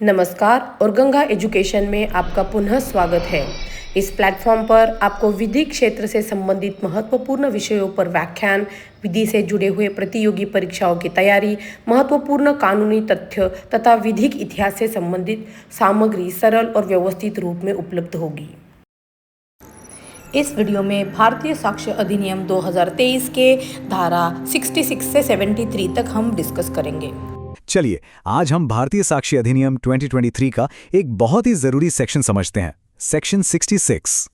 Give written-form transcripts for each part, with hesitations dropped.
नमस्कार और गंगा एजुकेशन में आपका पुनः स्वागत है। इस प्लेटफॉर्म पर आपको विधि क्षेत्र से संबंधित महत्वपूर्ण विषयों पर व्याख्यान, विधि से जुड़े हुए प्रतियोगी परीक्षाओं की तैयारी, महत्वपूर्ण कानूनी तथ्य तथा विधिक इतिहास से संबंधित सामग्री सरल और व्यवस्थित रूप में उपलब्ध होगी। इस वीडियो में भारतीय साक्ष्य अधिनियम 2023 के धारा 66 से 73 तक हम डिस्कस करेंगे। चलिए आज हम भारतीय साक्ष्य अधिनियम 2023 का एक बहुत ही जरूरी सेक्शन समझते हैं, सेक्शन 66।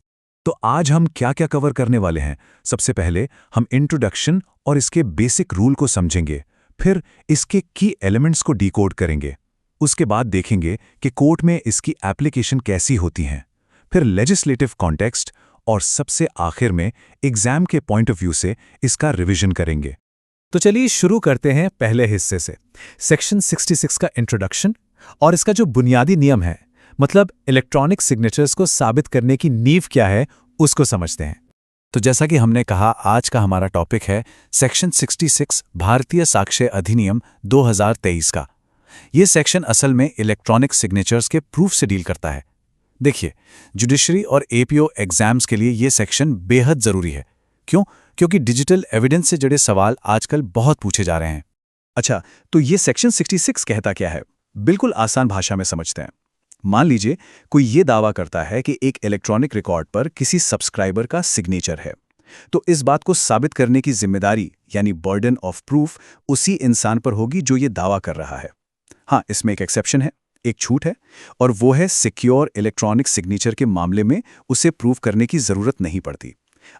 तो आज हम क्या क्या कवर करने वाले हैं? सबसे पहले हम इंट्रोडक्शन और इसके बेसिक रूल को समझेंगे, फिर इसके की एलिमेंट्स को डिकोड करेंगे, उसके बाद देखेंगे कि कोर्ट में इसकी एप्लीकेशन कैसी होती हैं, फिर लेजिस्लेटिव कॉन्टेक्स्ट और सबसे आखिर में एग्जाम के पॉइंट ऑफ व्यू से इसका रिवीजन करेंगे। तो चलिए शुरू करते हैं पहले हिस्से से, सेक्शन 66 का इंट्रोडक्शन और इसका जो बुनियादी नियम है, मतलब इलेक्ट्रॉनिक सिग्नेचर्स को साबित करने की नींव क्या है, उसको समझते हैं। तो जैसा कि हमने कहा, आज का हमारा टॉपिक है सेक्शन 66 भारतीय साक्ष्य अधिनियम 2023 का। ये सेक्शन असल में इलेक्ट्रॉनिक सिग्नेचर्स के प्रूफ से डील करता है। देखिए, जुडिशरी और एपीओ एग्जाम्स के लिए ये सेक्शन बेहद जरूरी है। क्यों? क्योंकि डिजिटल एविडेंस से जुड़े सवाल आजकल बहुत पूछे जा रहे हैं। अच्छा, तो ये सेक्शन 66 कहता क्या है? बिल्कुल आसान भाषा में समझते हैं। मान लीजिए कोई ये दावा करता है कि एक इलेक्ट्रॉनिक रिकॉर्ड पर किसी सब्सक्राइबर का सिग्नेचर है, तो इस बात को साबित करने की जिम्मेदारी यानी बर्डन ऑफ प्रूफ उसी इंसान पर होगी जो ये दावा कर रहा है। हाँ, इसमें एक एक्सेप्शन है, एक छूट है, और वो है सिक्योर इलेक्ट्रॉनिक सिग्नेचर के मामले में उसे प्रूफ करने की जरूरत नहीं पड़ती।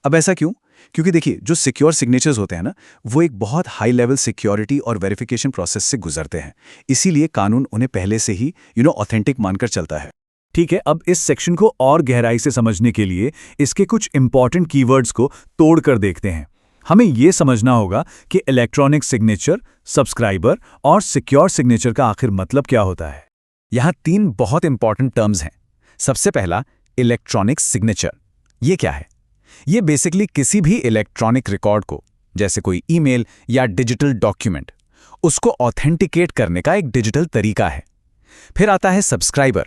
अब ऐसा क्यों? क्योंकि देखिए, जो सिक्योर सिग्नेचर्स होते हैं ना, वो एक बहुत हाई लेवल सिक्योरिटी और वेरिफिकेशन प्रोसेस से गुजरते हैं। इसीलिए कानून उन्हें पहले से ही ऑथेंटिक मानकर चलता है। ठीक है, अब इस सेक्शन को और गहराई से समझने के लिए इसके कुछ इंपॉर्टेंट कीवर्ड्स को तोड़कर देखते हैं। हमें यह समझना होगा कि इलेक्ट्रॉनिक सिग्नेचर, सब्सक्राइबर और सिक्योर सिग्नेचर का आखिर मतलब क्या होता है। यहां 3 बहुत इंपॉर्टेंट टर्म्स हैं। सबसे पहला, इलेक्ट्रॉनिक सिग्नेचर। ये क्या है? ये बेसिकली किसी भी इलेक्ट्रॉनिक रिकॉर्ड को, जैसे कोई ईमेल या डिजिटल डॉक्यूमेंट, उसको ऑथेंटिकेट करने का एक डिजिटल तरीका है। फिर आता है सब्सक्राइबर।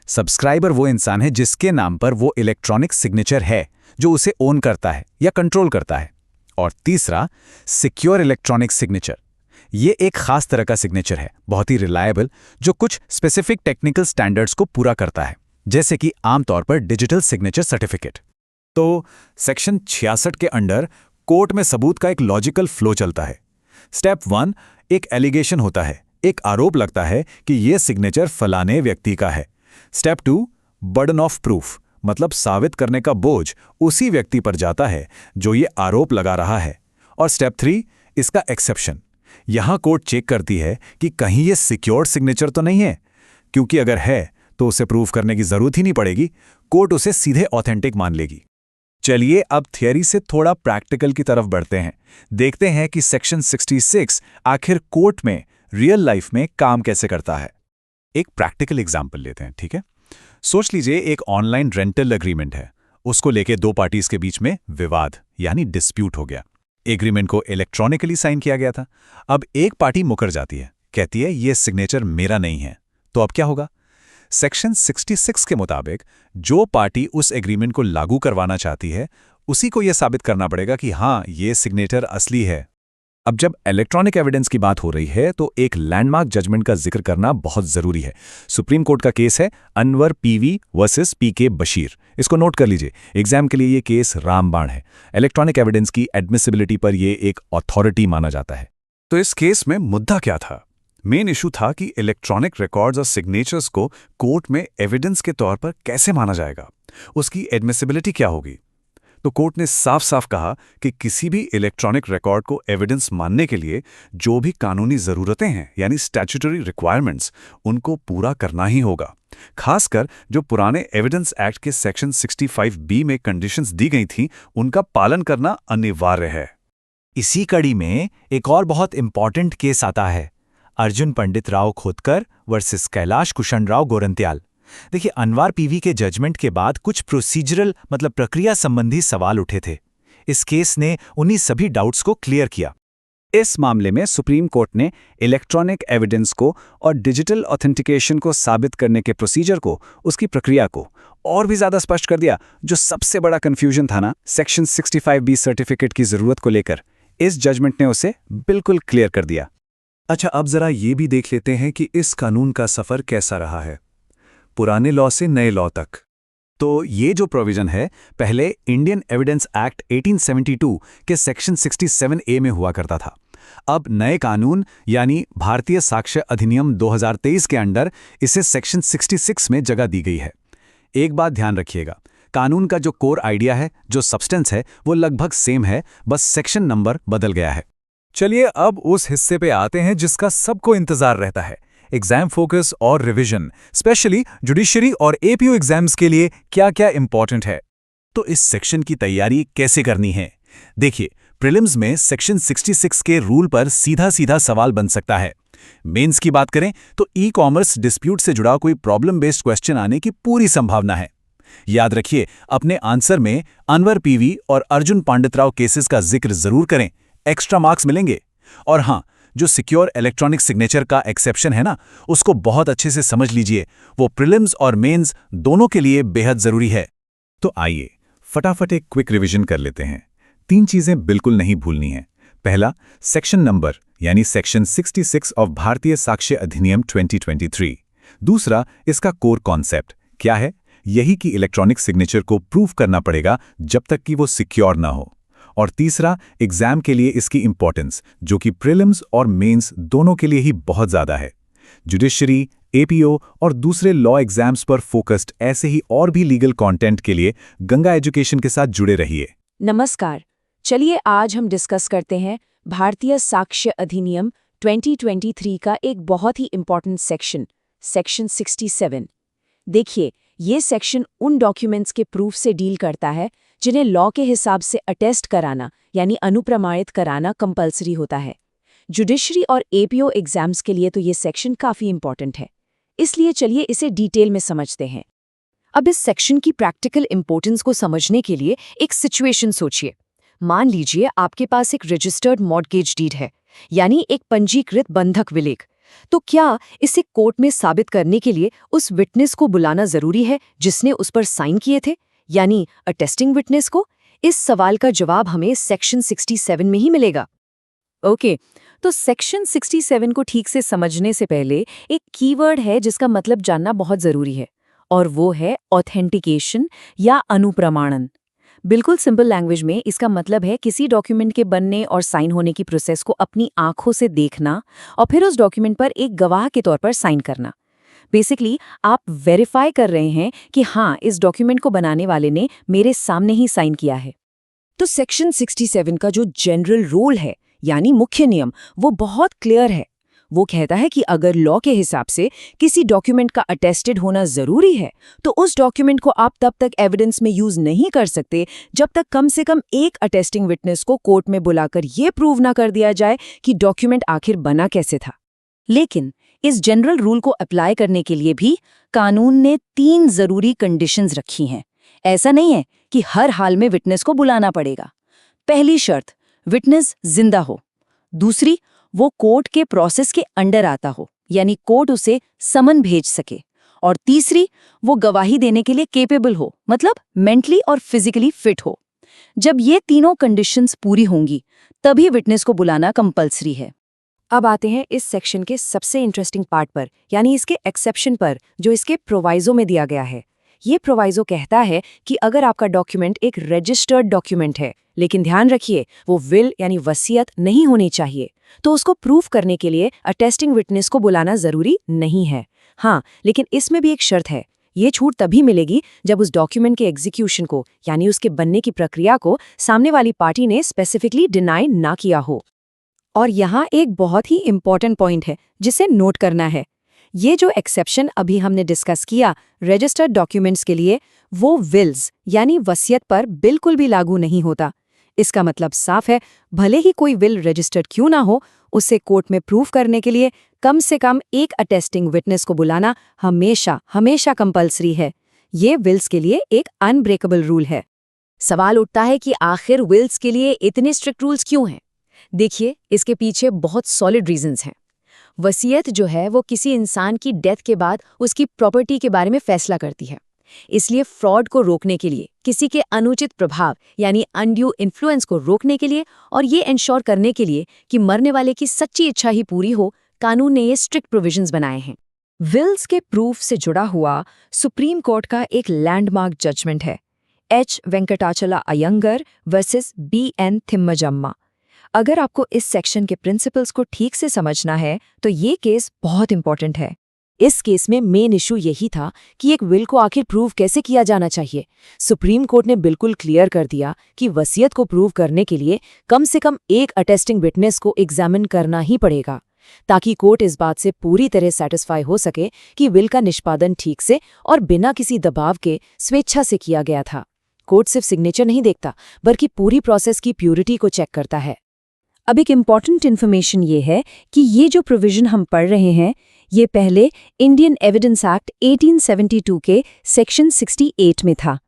सब्सक्राइबर वो इंसान है जिसके नाम पर वो इलेक्ट्रॉनिक सिग्नेचर है, जो उसे ओन करता है या कंट्रोल करता है। और तीसरा, सिक्योर इलेक्ट्रॉनिक सिग्नेचर। ये एक खास तरह का सिग्नेचर है, बहुत ही रिलायबल, जो कुछ स्पेसिफिक टेक्निकल स्टैंडर्ड्स को पूरा करता है, जैसे कि आमतौर पर डिजिटल सिग्नेचर सर्टिफिकेट। तो सेक्शन 66 के अंडर कोर्ट में सबूत का एक लॉजिकल फ्लो चलता है। स्टेप 1, एक एलिगेशन होता है, एक आरोप लगता है कि यह सिग्नेचर फलाने व्यक्ति का है। स्टेप 2, बर्डन ऑफ प्रूफ, मतलब साबित करने का बोझ उसी व्यक्ति पर जाता है जो ये आरोप लगा रहा है। और स्टेप 3, इसका एक्सेप्शन। यहां कोर्ट चेक करती है कि कहीं ये सिक्योर सिग्नेचर तो नहीं है, क्योंकि अगर है तो उसे प्रूफ करने की जरूरत ही नहीं पड़ेगी, कोर्ट उसे सीधे ऑथेंटिक मान लेगी। चलिए अब थियरी से थोड़ा प्रैक्टिकल की तरफ बढ़ते हैं। देखते हैं कि सेक्शन 66 आखिर कोर्ट में रियल लाइफ में काम कैसे करता है। एक प्रैक्टिकल एग्जांपल लेते हैं, ठीक है? सोच लीजिए एक ऑनलाइन रेंटल एग्रीमेंट है, उसको लेके 2 पार्टीज के बीच में विवाद यानी डिस्प्यूट हो गया। एग्रीमेंट को इलेक्ट्रॉनिकली साइन किया गया था। अब एक पार्टी मुकर जाती है, कहती है ये सिग्नेचर मेरा नहीं है। तो अब क्या होगा? सेक्शन 66 के मुताबिक जो पार्टी उस एग्रीमेंट को लागू करवाना चाहती है, उसी को यह साबित करना पड़ेगा कि हाँ, ये सिग्नेचर असली है। अब जब इलेक्ट्रॉनिक एविडेंस की बात हो रही है, तो एक लैंडमार्क जजमेंट का जिक्र करना बहुत जरूरी है। सुप्रीम कोर्ट का केस है अनवर पीवी वर्सेस पीके बशीर। इसको नोट कर लीजिए, एग्जाम के लिए ये केस रामबाण है। इलेक्ट्रॉनिक एविडेंस की एडमिसिबिलिटी पर यह एक अथॉरिटी माना जाता है। तो इस केस में मुद्दा क्या था? मेन इशू था कि इलेक्ट्रॉनिक रिकॉर्ड्स और सिग्नेचर्स को कोर्ट में एविडेंस के तौर पर कैसे माना जाएगा, उसकी एडमिसिबिलिटी क्या होगी। तो कोर्ट ने साफ साफ कहा कि किसी भी इलेक्ट्रॉनिक रिकॉर्ड को एविडेंस मानने के लिए जो भी कानूनी ज़रूरतें हैं, यानी स्टैट्यूटरी रिक्वायरमेंट्स, उनको पूरा करना ही होगा। खासकर जो पुराने एविडेंस एक्ट के सेक्शन 65B में कंडीशंस दी गई थीं, उनका पालन करना अनिवार्य है। इसी कड़ी में एक और बहुत इंपॉर्टेंट केस आता है, अर्जुन पंडित राव खोतकर वर्सेस कैलाश कुशनराव गोरंत्याल। देखिए, अनवर पीवी के जजमेंट के बाद कुछ प्रोसीजरल मतलब प्रक्रिया संबंधी सवाल उठे थे। इस केस ने उन्हीं सभी डाउट्स को क्लियर किया। इस मामले में सुप्रीम कोर्ट ने इलेक्ट्रॉनिक एविडेंस को और डिजिटल ऑथेंटिकेशन को साबित करने के प्रोसीजर को, उसकी प्रक्रिया को और भी ज़्यादा स्पष्ट कर दिया। जो सबसे बड़ा कन्फ्यूजन था ना, सेक्शन 65B सर्टिफिकेट की ज़रूरत को लेकर, इस जजमेंट ने उसे बिल्कुल क्लियर कर दिया। अच्छा, अब जरा ये भी देख लेते हैं कि इस कानून का सफ़र कैसा रहा है, पुराने लॉ से नए लॉ तक। तो ये जो प्रोविजन है, पहले इंडियन एविडेंस एक्ट 1872 के सेक्शन 67A में हुआ करता था। अब नए कानून यानी भारतीय साक्ष्य अधिनियम 2023 के अंडर इसे सेक्शन 66 में जगह दी गई है। एक बात ध्यान रखिएगा, कानून का जो कोर आइडिया है, जो सब्सटेंस है, वो लगभग सेम है, बस सेक्शन नंबर बदल गया है। चलिए अब उस हिस्से पे आते हैं जिसका सबको इंतजार रहता है, एग्जाम फोकस और रिवीजन, स्पेशली जुडिशरी और एपीओ एग्जाम्स के लिए क्या क्या इंपॉर्टेंट है। तो इस सेक्शन की तैयारी कैसे करनी है? देखिए, प्रीलिम्स में सेक्शन 66 के रूल पर सीधा सीधा सवाल बन सकता है। मेंस की बात करें तो ई कॉमर्स डिस्प्यूट से जुड़ा कोई प्रॉब्लम बेस्ड क्वेश्चन आने की पूरी संभावना है। याद रखिए, अपने आंसर में अनवर पीवी और अर्जुन पांडितराव केसेस का जिक्र जरूर करें, एक्स्ट्रा मार्क्स मिलेंगे। और हाँ, जो सिक्योर इलेक्ट्रॉनिक सिग्नेचर का एक्सेप्शन है ना, उसको बहुत अच्छे से समझ लीजिए, वो प्रीलिम्स और मेंस दोनों के लिए बेहद जरूरी है। तो आइए फटाफट एक क्विक रिवीजन कर लेते हैं। 3 चीजें बिल्कुल नहीं भूलनी है। पहला, सेक्शन नंबर यानी सेक्शन 66 ऑफ भारतीय साक्ष्य अधिनियम 2023। दूसरा, इसका कोर कॉन्सेप्ट क्या है, यही कि इलेक्ट्रॉनिक सिग्नेचर को प्रूव करना पड़ेगा जब तक कि वो सिक्योर ना हो। और तीसरा, एग्जाम के लिए इसकी इंपॉर्टेंस, जो कि प्रीलिम्स और मेंस दोनों के लिए ही बहुत ज़्यादा है। जुडिशरी, एपीओ और दूसरे लॉ एग्जाम्स पर फोकस्ड ऐसे ही और भी लीगल कंटेंट के लिए गंगा एजुकेशन के साथ जुड़े रहिए। नमस्कार, चलिए आज हम डिस्कस करते हैं भारतीय साक्ष्य अधिनियम 2023 का एक बहुत ही इंपॉर्टेंट सेक्शन, सेक्शन 67। देखिए, ये सेक्शन उन डॉक्यूमेंट्स के प्रूफ से डील करता है जिन्हें लॉ के हिसाब से अटेस्ट कराना यानी अनुप्रमाणित कराना कंपलसरी होता है। जुडिशरी और एपीओ एग्जाम्स के लिए तो ये सेक्शन काफ़ी इंपॉर्टेंट है, इसलिए चलिए इसे डिटेल में समझते हैं। अब इस सेक्शन की प्रैक्टिकल इंपॉर्टेंस को समझने के लिए एक सिचुएशन सोचिए। मान लीजिए आपके पास एक रजिस्टर्ड मॉर्गेज डीड है, यानी एक पंजीकृत बंधक विलेख। तो क्या इसे कोर्ट में साबित करने के लिए उस विटनेस को बुलाना जरूरी है जिसने उस पर साइन किए थे, यानी अटेस्टिंग विटनेस को? इस सवाल का जवाब हमें सेक्शन 67 में ही मिलेगा। ओके, तो सेक्शन 67 को ठीक से समझने से पहले एक कीवर्ड है जिसका मतलब जानना बहुत जरूरी है, और वो है ऑथेंटिकेशन या अनुप्रमाणन। बिल्कुल सिंपल लैंग्वेज में इसका मतलब है किसी डॉक्यूमेंट के बनने और साइन होने की प्रोसेस को अपनी आंखों से देखना और फिर उस डॉक्यूमेंट पर एक गवाह के तौर पर साइन करना। बेसिकली आप वेरीफाई कर रहे हैं कि हाँ, इस डॉक्यूमेंट को बनाने वाले ने मेरे सामने ही साइन किया है। तो सेक्शन 67 का जो जनरल रूल है यानी मुख्य नियम, वो बहुत क्लियर है। वो कहता है कि अगर लॉ के हिसाब से किसी डॉक्यूमेंट का अटेस्टेड होना जरूरी है, तो उस डॉक्यूमेंट को आप तब तक एविडेंस में यूज नहीं कर सकते जब तक कम से कम एक अटेस्टिंग विटनेस को कोर्ट में बुलाकर ये प्रूव ना कर दिया जाए कि डॉक्यूमेंट आखिर बना कैसे था। लेकिन इस जनरल रूल को अप्लाई करने के लिए भी कानून ने 3 जरूरी कंडीशंस रखी हैं। ऐसा नहीं है कि हर हाल में विटनेस को बुलाना पड़ेगा। पहली शर्त, विटनेस जिंदा हो। दूसरी, वो कोर्ट के प्रोसेस के अंडर आता हो, यानी कोर्ट उसे समन भेज सके। और तीसरी, वो गवाही देने के लिए केपेबल हो, मतलब मेंटली और फिजिकली फिट हो। जब ये तीनों कंडीशंस पूरी होंगी, तभी विटनेस को बुलाना कंपलसरी है। अब आते हैं इस सेक्शन के सबसे इंटरेस्टिंग पार्ट पर, यानी इसके एक्सेप्शन पर, जो इसके प्रोवाइजो में दिया गया है। ये प्रोवाइजो कहता है कि अगर आपका डॉक्यूमेंट एक रजिस्टर्ड डॉक्यूमेंट है, लेकिन ध्यान रखिए वो विल यानी वसीयत नहीं होनी चाहिए, तो उसको प्रूफ करने के लिए अटेस्टिंग विटनेस को बुलाना जरूरी नहीं है। हाँ, लेकिन इसमें भी एक शर्त है। ये छूट तभी मिलेगी जब उस डॉक्यूमेंट के एग्जीक्यूशन को, यानी उसके बनने की प्रक्रिया को, सामने वाली पार्टी ने स्पेसिफिकली डिनाई ना किया हो। और यहाँ एक बहुत ही इंपॉर्टेंट पॉइंट है जिसे नोट करना है। ये जो एक्सेप्शन अभी हमने डिस्कस किया रजिस्टर्ड डॉक्यूमेंट्स के लिए, वो विल्स यानी वसीयत पर बिल्कुल भी लागू नहीं होता। इसका मतलब साफ है, भले ही कोई विल रजिस्टर्ड क्यों ना हो, उसे कोर्ट में प्रूफ करने के लिए कम से कम एक अटेस्टिंग विटनेस को बुलाना हमेशा कंपलसरी है। ये विल्स के लिए एक अनब्रेकेबल रूल है। सवाल उठता है कि आखिर विल्स के लिए इतने स्ट्रिक्ट रूल्स क्यों हैं? देखिए, इसके पीछे बहुत सॉलिड रीजंस हैं। वसीयत जो है वो किसी इंसान की डेथ के बाद उसकी प्रॉपर्टी के बारे में फैसला करती है। इसलिए फ्रॉड को रोकने के लिए, किसी के अनुचित प्रभाव यानी अनड्यू इन्फ्लुएंस को रोकने के लिए और ये इंश्योर करने के लिए कि मरने वाले की सच्ची इच्छा ही पूरी हो, कानून ने ये स्ट्रिक्ट प्रोविजंस बनाए हैं। विल्स के प्रूफ से जुड़ा हुआ सुप्रीम कोर्ट का एक लैंडमार्क जजमेंट है, एच वेंकटाचला अयंगर वर्सेस बी.एन. थिम्मजम्मा। अगर आपको इस सेक्शन के प्रिंसिपल्स को ठीक से समझना है तो ये केस बहुत इंपॉर्टेंट है। इस केस में मेन इशू यही था कि एक विल को आखिर प्रूव कैसे किया जाना चाहिए। सुप्रीम कोर्ट ने बिल्कुल क्लियर कर दिया कि वसीयत को प्रूव करने के लिए कम से कम एक अटेस्टिंग विटनेस को एग्जामिन करना ही पड़ेगा, ताकि कोर्ट इस बात से पूरी तरह सेटिस्फाई हो सके कि विल का निष्पादन ठीक से और बिना किसी दबाव के स्वेच्छा से किया गया था। कोर्ट सिर्फ सिग्नेचर नहीं देखता, बल्कि पूरी प्रोसेस की प्यूरिटी को चेक करता है। अब एक इम्पॉर्टेंट इन्फॉर्मेशन ये है कि ये जो प्रोविजन हम पढ़ रहे हैं, ये पहले इंडियन एविडेंस एक्ट 1872 के सेक्शन 68 में था।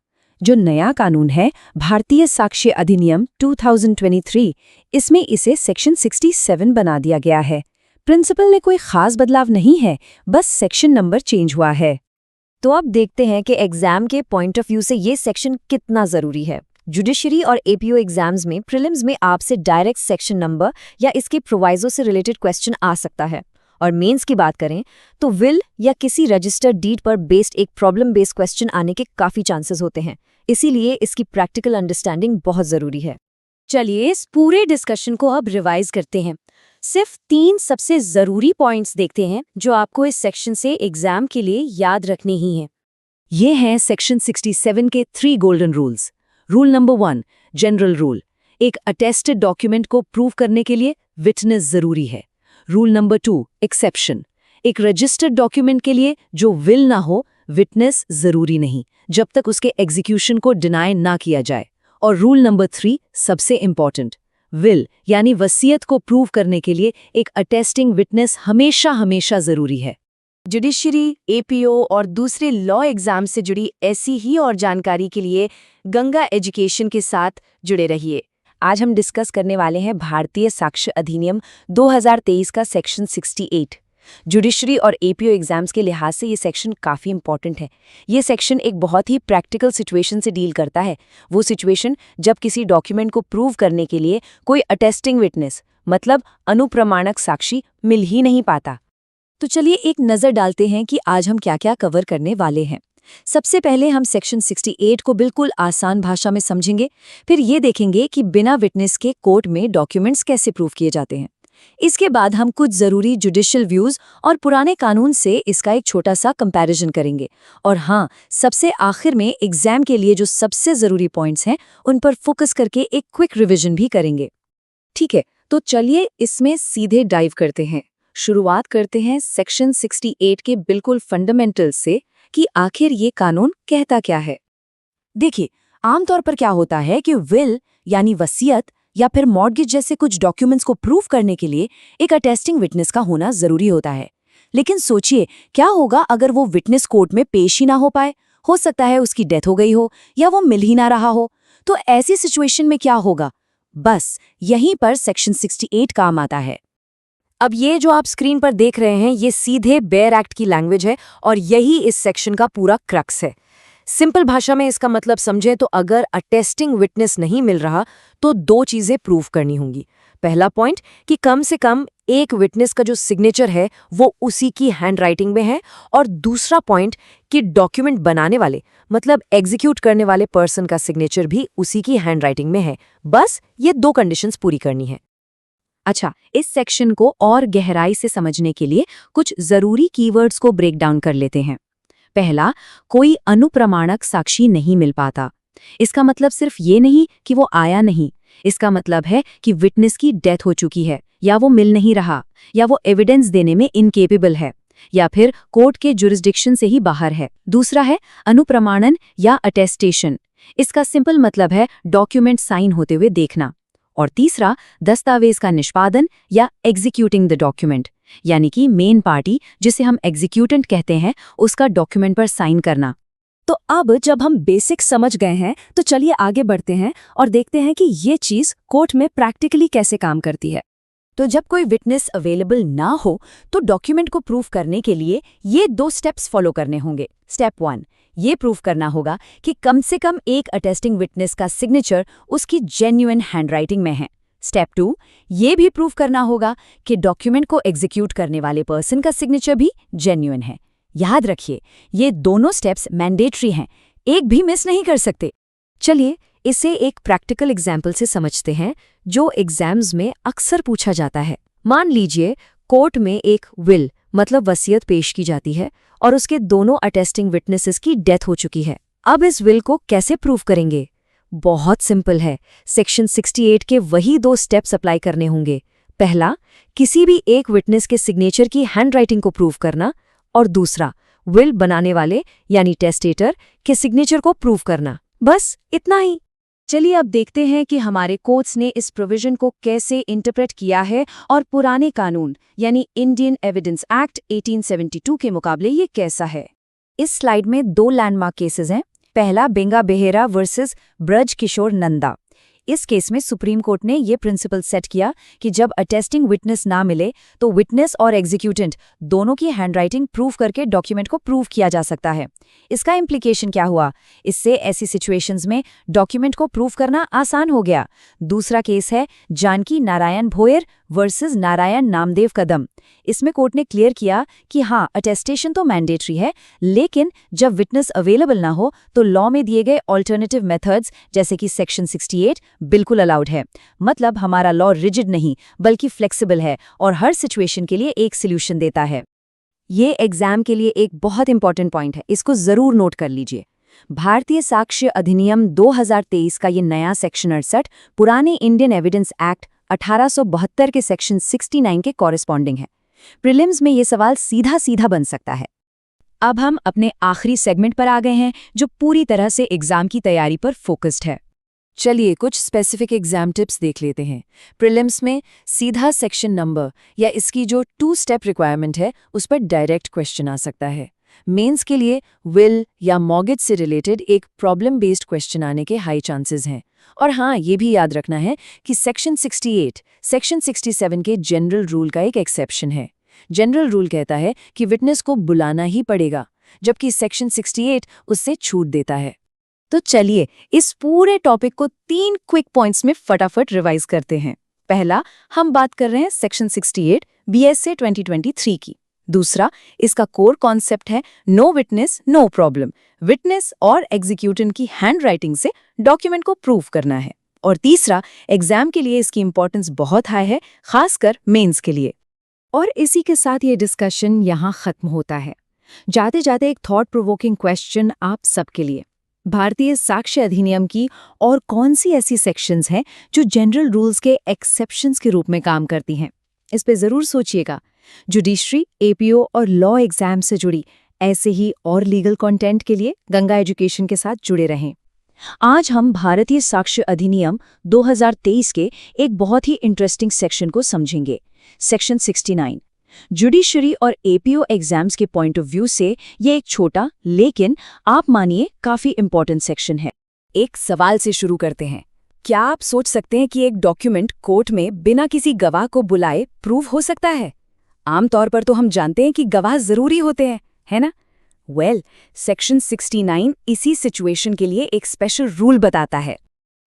जो नया कानून है भारतीय साक्ष्य अधिनियम 2023, इसमें इसे सेक्शन 67 बना दिया गया है। प्रिंसिपल में कोई खास बदलाव नहीं है, बस सेक्शन नंबर चेंज हुआ है। तो अब देखते हैं कि एग्जाम के पॉइंट ऑफ व्यू से ये सेक्शन कितना जरूरी है। जुडिशरी और एपीओ एग्जाम्स में प्रीलिम्स में आपसे डायरेक्ट सेक्शन नंबर या इसके प्रोवाइजो से रिलेटेड क्वेश्चन आ सकता है, और मेंस की बात करें तो विल या किसी रजिस्टर्ड डीड पर बेस्ड एक प्रॉब्लम बेस्ड क्वेश्चन आने के काफी चांसेस होते हैं। इसीलिए इसकी प्रैक्टिकल अंडरस्टैंडिंग बहुत जरूरी है। चलिए इस पूरे डिस्कशन को अब रिवाइज करते हैं। सिर्फ 3 सबसे जरूरी पॉइंट्स देखते हैं जो आपको इस सेक्शन से एग्जाम के लिए याद रखने ही हैं। ये हैं सेक्शन 67 के 3 golden rules. Rule number 1, general rule, एक अटेस्टेड डॉक्यूमेंट को प्रूव करने के लिए विटनेस जरूरी है। रूल नंबर 2, एक्सेप्शन, एक रजिस्टर्ड डॉक्यूमेंट के लिए जो विल ना हो, विटनेस जरूरी नहीं जब तक उसके एग्जीक्यूशन को डिनाई ना किया जाए। और रूल नंबर 3, सबसे इंपॉर्टेंट, विल यानी वसीयत को प्रूव करने के लिए एक अटेस्टिंग विटनेस हमेशा जरूरी है। जुडिशरी, एपीओ और दूसरे लॉ एग्जाम से जुड़ी ऐसी ही और जानकारी के लिए गंगा एजुकेशन के साथ जुड़े रहिए। आज हम डिस्कस करने वाले हैं भारतीय साक्ष्य अधिनियम 2023 का सेक्शन 68। जुडिशरी और एपीओ एग्जाम्स के लिहाज से ये सेक्शन काफ़ी इंपॉर्टेंट है। ये सेक्शन एक बहुत ही प्रैक्टिकल सिचुएशन से डील करता है, वो सिचुएशन जब किसी डॉक्यूमेंट को प्रूव करने के लिए कोई अटेस्टिंग विटनेस मतलब अनुप्रमाणक साक्षी मिल ही नहीं पाता। तो चलिए एक नज़र डालते हैं कि आज हम क्या क्या कवर करने वाले हैं। सबसे पहले हम सेक्शन 68 को बिल्कुल आसान भाषा में समझेंगे, फिर ये देखेंगे कि बिना विटनेस के कोर्ट में डॉक्यूमेंट्स कैसे प्रूव किए जाते हैं। इसके बाद हम कुछ ज़रूरी जुडिशियल व्यूज़ और पुराने कानून से इसका एक छोटा सा कंपैरिजन करेंगे। और हाँ, सबसे आखिर में एग्जाम के लिए जो सबसे ज़रूरी पॉइंट्स हैं उन पर फोकस करके एक क्विक रिविजन भी करेंगे। ठीक है, तो चलिए इसमें सीधे डाइव करते हैं। शुरुआत करते हैं सेक्शन 68 के बिल्कुल फंडामेंटल से कि आखिर ये कानून कहता क्या है। देखिए, आमतौर पर क्या होता है कि विल यानी वसीयत या फिर मॉर्गेज जैसे कुछ डॉक्यूमेंट्स को प्रूव करने के लिए एक अटेस्टिंग विटनेस का होना जरूरी होता है। लेकिन सोचिए, क्या होगा अगर वो विटनेस कोर्ट में पेश ही ना हो पाए? हो सकता है उसकी डेथ हो गई हो या वो मिल ही ना रहा हो। तो ऐसी सिचुएशन में क्या होगा? बस यहीं पर सेक्शन 68 काम आता है। अब ये जो आप स्क्रीन पर देख रहे हैं ये सीधे बेयर एक्ट की लैंग्वेज है और यही इस सेक्शन का पूरा क्रक्स है। सिंपल भाषा में इसका मतलब समझें तो अगर अटेस्टिंग विटनेस नहीं मिल रहा तो 2 चीजें प्रूव करनी होंगी। पहला पॉइंट कि कम से कम एक विटनेस का जो सिग्नेचर है वो उसी की हैंडराइटिंग में है, और दूसरा पॉइंट कि डॉक्यूमेंट बनाने वाले मतलब एग्जीक्यूट करने वाले पर्सन का सिग्नेचर भी उसी की हैंडराइटिंग में है। बस ये 2 कंडीशंस पूरी करनी है। अच्छा, इस सेक्शन को और गहराई से समझने के लिए कुछ जरूरी कीवर्ड्स को ब्रेक डाउन कर लेते हैं। पहला, कोई अनुप्रमाणक साक्षी नहीं मिल पाता। इसका मतलब सिर्फ ये नहीं कि वो आया नहीं, इसका मतलब है कि विटनेस की डेथ हो चुकी है, या वो मिल नहीं रहा, या वो एविडेंस देने में इनकेपेबल है, या फिर कोर्ट के जुरिस्डिक्शन से ही बाहर है। दूसरा है अनुप्रमाणन या अटेस्टेशन। इसका सिंपल मतलब है डॉक्यूमेंट साइन होते हुए देखना। और तीसरा, दस्तावेज का निष्पादन या एग्जीक्यूटिंग द डॉक्यूमेंट, यानी कि मेन पार्टी जिसे हम एग्जीक्यूटेंट कहते हैं उसका डॉक्यूमेंट पर साइन करना। तो अब जब हम बेसिक समझ गए हैं तो चलिए आगे बढ़ते हैं और देखते हैं कि ये चीज़ कोर्ट में प्रैक्टिकली कैसे काम करती है। तो जब कोई विटनेस अवेलेबल ना हो तो डॉक्यूमेंट को प्रूफ करने के लिए ये 2 स्टेप्स फॉलो करने होंगे। स्टेप 1, ये प्रूफ करना होगा कि कम से कम एक अटेस्टिंग विटनेस का सिग्नेचर उसकी जेन्युइन हैंडराइटिंग में है। स्टेप 2, ये भी प्रूफ करना होगा कि डॉक्यूमेंट को एग्जीक्यूट करने वाले पर्सन का सिग्नेचर भी जेन्युइन है। याद रखिए, ये दोनों स्टेप्स मैंडेटरी हैं, एक भी मिस नहीं कर सकते। चलिए इसे एक प्रैक्टिकल एग्जाम्पल से समझते हैं जो एग्जाम्स में अक्सर पूछा जाता है। मान लीजिए कोर्ट में एक विल मतलब वसीयत पेश की जाती है और उसके दोनों अटेस्टिंग विटनेसेस की डेथ हो चुकी है। अब इस विल को कैसे प्रूफ करेंगे? बहुत सिंपल है। सेक्शन 68 के वही 2 स्टेप्स अप्लाई करने होंगे। पहला, किसी भी एक विटनेस के सिग्नेचर की हैंडराइटिंग को प्रूफ करना, और दूसरा, विल बनाने वाले यानी टेस्टेटर के सिग्नेचर को प्रूफ करना। बस इतना ही। चलिए अब देखते हैं कि हमारे कोर्ट्स ने इस प्रोविजन को कैसे इंटरप्रेट किया है और पुराने कानून यानी इंडियन एविडेंस एक्ट 1872 के मुकाबले ये कैसा है। इस स्लाइड में 2 लैंडमार्क केसेस हैं। पहला, बेंगा बेहेरा वर्सेस ब्रज किशोर नंदा। इस केस में सुप्रीम कोर्ट ने ये प्रिंसिपल सेट किया कि जब अटेस्टिंग विटनेस ना मिले तो विटनेस और एग्जीक्यूटेंट दोनों की हैंडराइटिंग प्रूफ करके डॉक्यूमेंट को प्रूफ किया जा सकता है। इसका इम्प्लीकेशन क्या हुआ? इससे ऐसी सिचुएशंस में डॉक्यूमेंट को प्रूफ करना आसान हो गया। दूसरा केस है जानकी नारायण भोयर वर्सेस नारायण नामदेव कदम। इसमें कोर्ट ने क्लियर किया कि हाँ, अटेस्टेशन तो मैंडेटरी है, लेकिन जब विटनेस अवेलेबल ना हो तो लॉ में दिए गए ऑल्टरनेटिव मेथड्स जैसे कि सेक्शन 68 बिल्कुल अलाउड है। मतलब हमारा लॉ रिजिड नहीं बल्कि फ्लेक्सिबल है और हर सिचुएशन के लिए एक सॉल्यूशन देता है। ये एग्जाम के लिए एक बहुत इंपॉर्टेंट पॉइंट है, इसको जरूर नोट कर लीजिए। भारतीय साक्ष्य अधिनियम 2023 का ये नया सेक्शन 68 पुराने इंडियन एविडेंस एक्ट 1872 के सेक्शन 69 के कॉरेस्पॉन्डिंग है। प्रीलिम्स में ये सवाल सीधा सीधा बन सकता है। अब हम अपने आखिरी सेगमेंट पर आ गए हैं जो पूरी तरह से एग्जाम की तैयारी पर फोकस्ड है। चलिए कुछ स्पेसिफिक एग्जाम टिप्स देख लेते हैं। प्रीलिम्स में सीधा सेक्शन नंबर या इसकी जो 2 स्टेप रिक्वायरमेंट है उस पर डायरेक्ट क्वेश्चन आ सकता है। मेंस के लिए विल या मॉर्गेज से रिलेटेड एक प्रॉब्लम बेस्ड क्वेश्चन आने के हाई चांसेस हैं। और हाँ, ये भी याद रखना है कि सेक्शन 68, सेक्शन 67 के जनरल रूल का एक एक्सेप्शन है। जनरल रूल कहता है कि विटनेस को बुलाना ही पड़ेगा, जबकि सेक्शन 68 उससे छूट देता है। तो चलिए इस पूरे टॉपिक को 3 क्विक पॉइंट्स में फटाफट रिवाइज करते हैं। पहला, हम बात कर रहे हैं सेक्शन 68 BSA 2023 की। दूसरा, इसका कोर कॉन्सेप्ट है no witness no problem. Witness और एग्जीक्यूटेंट की हैंडराइटिंग से डॉक्यूमेंट को प्रूव करना है। और तीसरा, एग्जाम के लिए इसकी इंपॉर्टेंस बहुत हाई है, खासकर मेंस के लिए। और इसी के साथ ये डिस्कशन यहाँ खत्म होता है। जाते जाते एक थॉट प्रोवोकिंग क्वेश्चन आप सबके लिए। भारतीय साक्ष्य अधिनियम की और कौन सी ऐसी सेक्शंस हैं जो जनरल रूल्स के एक्सेप्शंस के रूप में काम करती हैं? इस पे जरूर सोचिएगा। जुडिशरी, APO और लॉ एग्जाम से जुड़ी ऐसे ही और लीगल कंटेंट के लिए गंगा एजुकेशन के साथ जुड़े रहें। आज हम भारतीय साक्ष्य अधिनियम 2023 के एक बहुत ही इंटरेस्टिंग सेक्शन को समझेंगे, सेक्शन 69। जुडिशरी और APO एग्जाम्स के पॉइंट ऑफ व्यू से ये एक छोटा लेकिन आप मानिए काफी इंपॉर्टेंट सेक्शन है। एक सवाल से शुरू करते हैं। क्या आप सोच सकते हैं कि एक डॉक्यूमेंट कोर्ट में बिना किसी गवाह को बुलाए प्रूव हो सकता है? आमतौर पर तो हम जानते हैं कि गवाह जरूरी होते हैं, है ना? सेक्शन 69 इसी सिचुएशन के लिए एक स्पेशल रूल बताता है।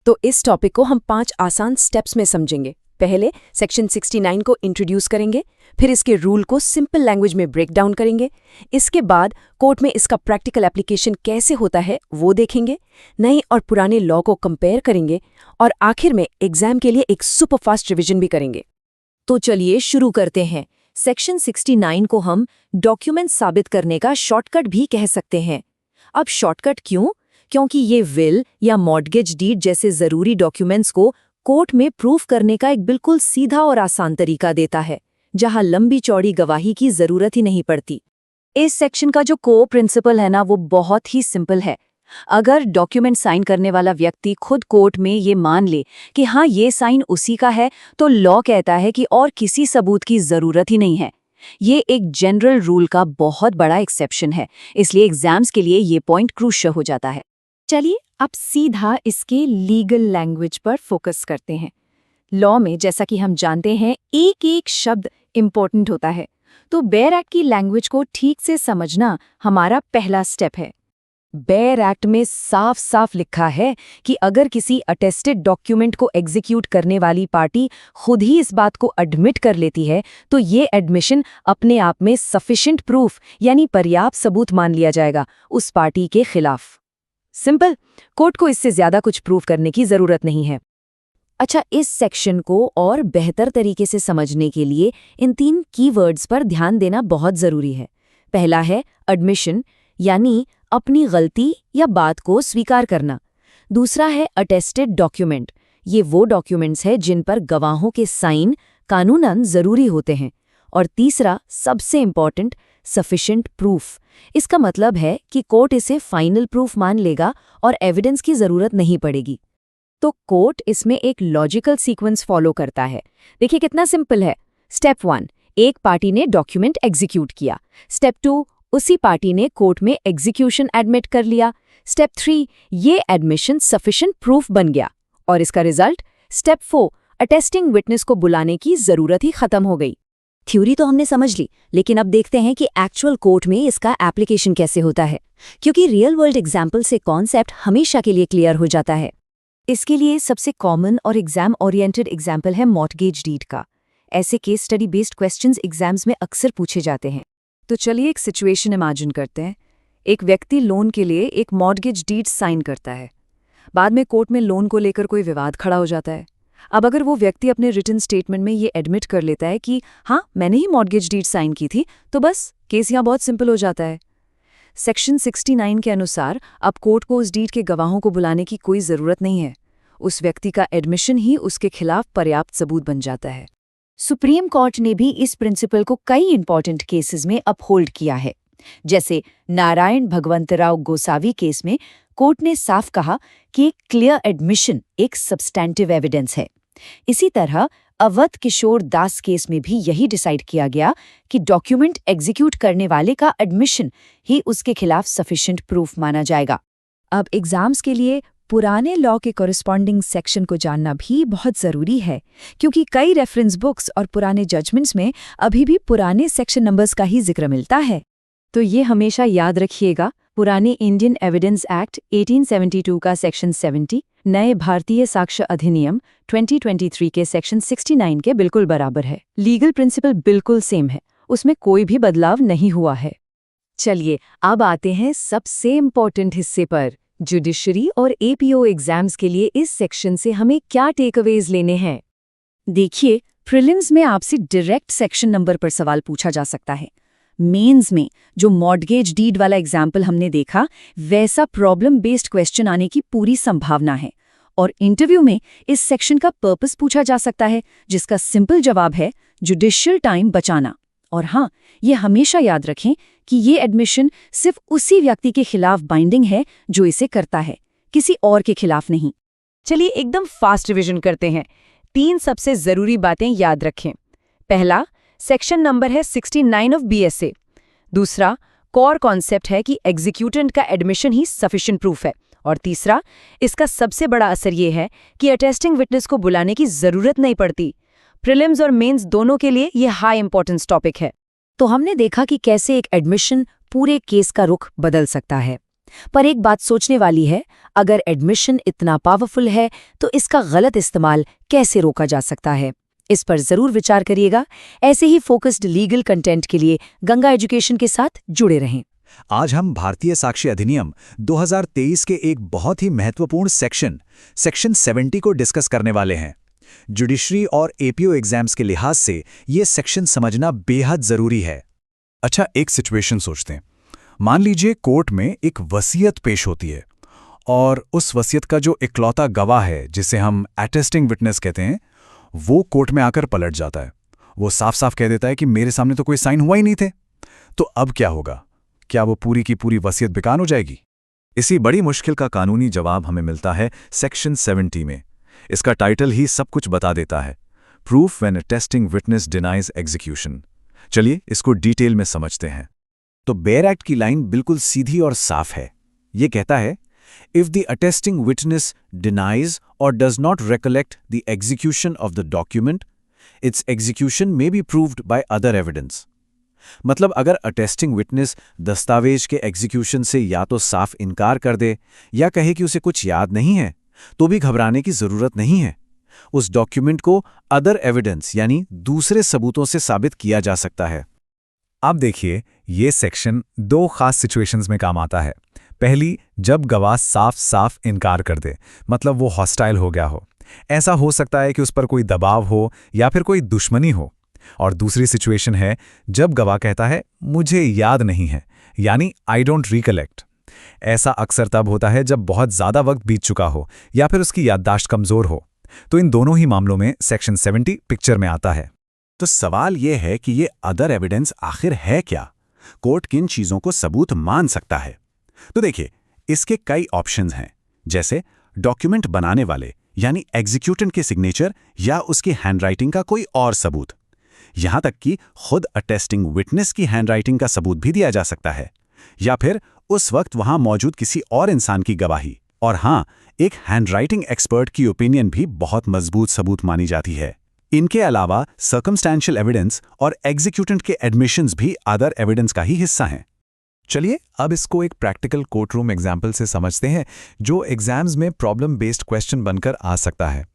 तो इस टॉपिक को हम 5 आसान स्टेप्स में समझेंगे। पहले सेक्शन 69 को इंट्रोड्यूस करेंगे, फिर इसके रूल को सिंपल लैंग्वेज में ब्रेक डाउन करेंगे। इसके बाद कोर्ट में इसका प्रैक्टिकल एप्लीकेशन कैसे होता है वो देखेंगे, नए और पुराने लॉ को कंपेयर करेंगे और आखिर में एग्जाम के लिए एक सुपरफास्ट रिवीजन भी करेंगे। तो चलिए शुरू करते हैं। सेक्शन 69 को हम डॉक्यूमेंट साबित करने का शॉर्टकट भी कह सकते हैं। अब शॉर्टकट क्यों? क्योंकि ये विल या मॉर्गेज डीड जैसे जरूरी डॉक्यूमेंट्स को कोर्ट में प्रूफ करने का एक बिल्कुल सीधा और आसान तरीका देता है, जहां लंबी चौड़ी गवाही की जरूरत ही नहीं पड़ती। इस सेक्शन का जो कोर प्रिंसिपल है ना, वो बहुत ही सिंपल है। अगर डॉक्यूमेंट साइन करने वाला व्यक्ति खुद कोर्ट में ये मान ले कि हाँ ये साइन उसी का है, तो लॉ कहता है कि और किसी सबूत की जरूरत ही नहीं है। ये एक जनरल रूल का बहुत बड़ा एक्सेप्शन है, इसलिए एग्जाम्स के लिए ये पॉइंट क्रूशियल हो जाता है। चलिए अब सीधा इसके लीगल लैंग्वेज पर फोकस करते हैं। लॉ में जैसा कि हम जानते हैं एक एक शब्द इम्पोर्टेंट होता है, तो बेयर एक्ट की लैंग्वेज को ठीक से समझना हमारा पहला स्टेप है। बेयर एक्ट में साफ साफ लिखा है कि अगर किसी अटेस्टेड डॉक्यूमेंट को एग्जीक्यूट करने वाली पार्टी खुद ही इस बात को एडमिट कर लेती है तो ये एडमिशन अपने आप में सफिशिएंट प्रूफ यानी पर्याप्त सबूत मान लिया जाएगा उस पार्टी के खिलाफ। सिंपल, कोर्ट को इससे ज्यादा कुछ प्रूफ करने की जरूरत नहीं है। अच्छा, इस सेक्शन को और बेहतर तरीके से समझने के लिए इन 3 कीवर्ड्स पर ध्यान देना बहुत जरूरी है। पहला है एडमिशन, यानी अपनी गलती या बात को स्वीकार करना। दूसरा है अटेस्टेड डॉक्यूमेंट, ये वो डॉक्यूमेंट्स हैं जिन पर गवाहों के साइन कानूनन जरूरी होते हैं। और तीसरा सबसे इम्पॉर्टेंट, सफिशिएंट प्रूफ। इसका मतलब है कि कोर्ट इसे फाइनल प्रूफ मान लेगा और एविडेंस की जरूरत नहीं पड़ेगी। तो कोर्ट इसमें एक लॉजिकल सीक्वेंस फॉलो करता है। देखिए कितना सिंपल है। स्टेप 1, एक पार्टी ने डॉक्यूमेंट एग्जीक्यूट किया। स्टेप 2, उसी पार्टी ने कोर्ट में एग्जीक्यूशन एडमिट कर लिया। स्टेप 3, ये एडमिशन सफिशिएंट प्रूफ बन गया। और इसका रिजल्ट स्टेप 4, अटेस्टिंग विटनेस को बुलाने की जरूरत ही खत्म हो गई। थ्योरी तो हमने समझ ली, लेकिन अब देखते हैं कि एक्चुअल कोर्ट में इसका एप्लीकेशन कैसे होता है, क्योंकि रियल वर्ल्ड एग्जाम्पल से कॉन्सेप्ट हमेशा के लिए क्लियर हो जाता है। इसके लिए सबसे कॉमन और एग्जाम ओरिएंटेड एग्जाम्पल है मॉर्टगेज डीड का। ऐसे case study based questions exams में अक्सर पूछे जाते हैं। तो चलिए एक सिचुएशन इमेजिन करते हैं। एक व्यक्ति लोन के लिए एक मॉर्टगेज डीड साइन करता है। बाद में कोर्ट में लोन को लेकर कोई विवाद खड़ा हो जाता है। अब अगर वो व्यक्ति अपने रिटन स्टेटमेंट में ये एडमिट कर लेता है कि हाँ, मैंने ही मॉर्टगेज डीड साइन की थी, तो बस केस यहाँ बहुत सिंपल हो जाता है। सेक्शन 69 के अनुसार अब कोर्ट को उस डीड के गवाहों को बुलाने की कोई ज़रूरत नहीं है। उस व्यक्ति का एडमिशन ही उसके खिलाफ पर्याप्त सबूत बन जाता है। सुप्रीम कोर्ट ने भी इस प्रिंसिपल को कई इंपॉर्टेंट केसेस में अपहोल्ड किया है। जैसे नारायण भगवंतराव गोसावी केस में कोर्ट ने साफ कहा कि क्लियर एडमिशन एक सब्सटैंटिव एविडेंस है। इसी तरह अवध किशोर दास केस में भी यही डिसाइड किया गया कि डॉक्यूमेंट एग्जीक्यूट करने वाले का एडमिशन ही उसके खिलाफ सफिशिएंट प्रूफ माना जाएगा। अब एग्जाम्स के लिए पुराने लॉ के कॉरेस्पॉन्डिंग सेक्शन को जानना भी बहुत ज़रूरी है, क्योंकि कई रेफरेंस बुक्स और पुराने जजमेंट्स में अभी भी पुराने सेक्शन नंबर्स का ही जिक्र मिलता है। तो ये हमेशा याद रखिएगा, पुराने इंडियन एविडेंस एक्ट 1872 का सेक्शन 70 नए भारतीय साक्ष्य अधिनियम 2023 के सेक्शन 69 के बिल्कुल बराबर है। लीगल प्रिंसिपल बिल्कुल सेम है, उसमें कोई भी बदलाव नहीं हुआ है। चलिए अब आते हैं सबसे इम्पोर्टेंट हिस्से पर, जुडिशरी और एपीओ एग्जाम्स के लिए इस सेक्शन से हमें क्या टेकअवेज लेने हैं। देखिए, प्रीलिम्स में आपसे डायरेक्ट सेक्शन नंबर पर सवाल पूछा जा सकता है। मेंस में जो मॉर्टगेज डीड वाला एग्जाम्पल हमने देखा, वैसा प्रॉब्लम बेस्ड क्वेश्चन आने की पूरी संभावना है। और इंटरव्यू में इस सेक्शन का पर्पस पूछा जा सकता है, जिसका सिंपल जवाब है जुडिशियल टाइम बचाना। और हाँ, ये हमेशा याद रखें कि ये एडमिशन सिर्फ उसी व्यक्ति के खिलाफ बाइंडिंग है जो इसे करता है, किसी और के खिलाफ नहीं। चलिए एकदम फास्ट रिवीजन करते हैं। 3 सबसे जरूरी बातें याद रखें। पहला, सेक्शन नंबर है 69 ऑफ बीएसए। दूसरा, कोर कॉन्सेप्ट है कि एग्जीक्यूटेंट का एडमिशन ही सफिशिएंट प्रूफ है। और तीसरा, इसका सबसे बड़ा असर ये है कि अटेस्टिंग विटनेस को बुलाने की जरूरत नहीं पड़ती। प्रीलिम्स और मेंस दोनों के लिए यह हाई इंपॉर्टेंस टॉपिक है। तो हमने देखा कि कैसे एक एडमिशन पूरे केस का रुख बदल सकता है। पर एक बात सोचने वाली है, अगर एडमिशन इतना पावरफुल है तो इसका गलत इस्तेमाल कैसे रोका जा सकता है? इस पर जरूर विचार करिएगा। ऐसे ही फोकस्ड लीगल कंटेंट के लिए गंगा एजुकेशन के साथ जुड़े रहें। आज हम भारतीय साक्ष्य अधिनियम 2023 के एक बहुत ही महत्वपूर्ण सेक्शन 70 को डिस्कस करने वाले हैं। जुडिशरी और एपीओ एग्जाम्स के लिहाज से ये सेक्शन समझना बेहद जरूरी है। अच्छा, एक सिचुएशन सोचते हैं। मान लीजिए कोर्ट में एक वसीयत पेश होती है और उस वसीयत का जो इकलौता गवाह है, जिसे हम अटेस्टिंग विटनेस कहते हैं, वो कोर्ट में आकर पलट जाता है। वो साफ साफ कह देता है कि मेरे सामने तो कोई साइन हुआ ही नहीं थे। तो अब क्या होगा? क्या वो पूरी की पूरी वसीयत बेकार हो जाएगी? इसी बड़ी मुश्किल का कानूनी जवाब हमें मिलता है सेक्शन 70 में। इसका टाइटल ही सब कुछ बता देता है, proof when attesting witness denies execution. चलिए इसको डिटेल में समझते हैं। तो बेयर एक्ट की लाइन बिल्कुल सीधी और साफ है। ये कहता है, if the attesting witness denies or does not recollect the execution of the document, its execution may be proved by other evidence. मतलब अगर अटेस्टिंग विटनेस दस्तावेज के एग्जीक्यूशन से या तो साफ इनकार कर दे या कहे कि उसे कुछ याद नहीं है, तो भी घबराने की जरूरत नहीं है। उस डॉक्यूमेंट को अदर एविडेंस यानी दूसरे सबूतों से साबित किया जा सकता है। अब देखिए, ये सेक्शन दो खास सिचुएशंस में काम आता है। पहली, जब गवाह साफ साफ इनकार कर दे, मतलब वो हॉस्टाइल हो गया हो। ऐसा हो सकता है कि उस पर कोई दबाव हो या फिर कोई दुश्मनी हो। और दूसरी सिचुएशन है जब गवाह कहता है मुझे याद नहीं है, यानी आई डोंट रिकलेक्ट। ऐसा अक्सर तब होता है जब बहुत ज़्यादा वक्त बीत चुका हो या फिर उसकी याददाश्त कमज़ोर हो। तो इन दोनों ही मामलों में सेक्शन 70 पिक्चर में आता है। तो सवाल यह है कि ये अदर एविडेंस आखिर है क्या? कोर्ट किन चीज़ों को सबूत मान सकता है? तो देखिए, इसके कई ऑप्शंस हैं, जैसे डॉक्यूमेंट बनाने वाले यानी एग्जीक्यूटेंट के सिग्नेचर या उसकी हैंडराइटिंग का कोई और सबूत। यहां तक कि खुद अटेस्टिंग विटनेस की हैंडराइटिंग का सबूत भी दिया जा सकता है, या फिर उस वक्त वहां मौजूद किसी और इंसान की गवाही। और हां, एक हैंडराइटिंग एक्सपर्ट की ओपिनियन भी बहुत मजबूत सबूत मानी जाती है। इनके अलावा सर्कमस्टेंशियल एविडेंस और एग्जीक्यूटेंट के एडमिशंस भी अदर एविडेंस का ही हिस्सा हैं। चलिए अब इसको एक प्रैक्टिकल कोर्टरूम एग्जाम्पल से समझते हैं, जो एग्जाम्स में प्रॉब्लम बेस्ड क्वेश्चन बनकर आ सकता है।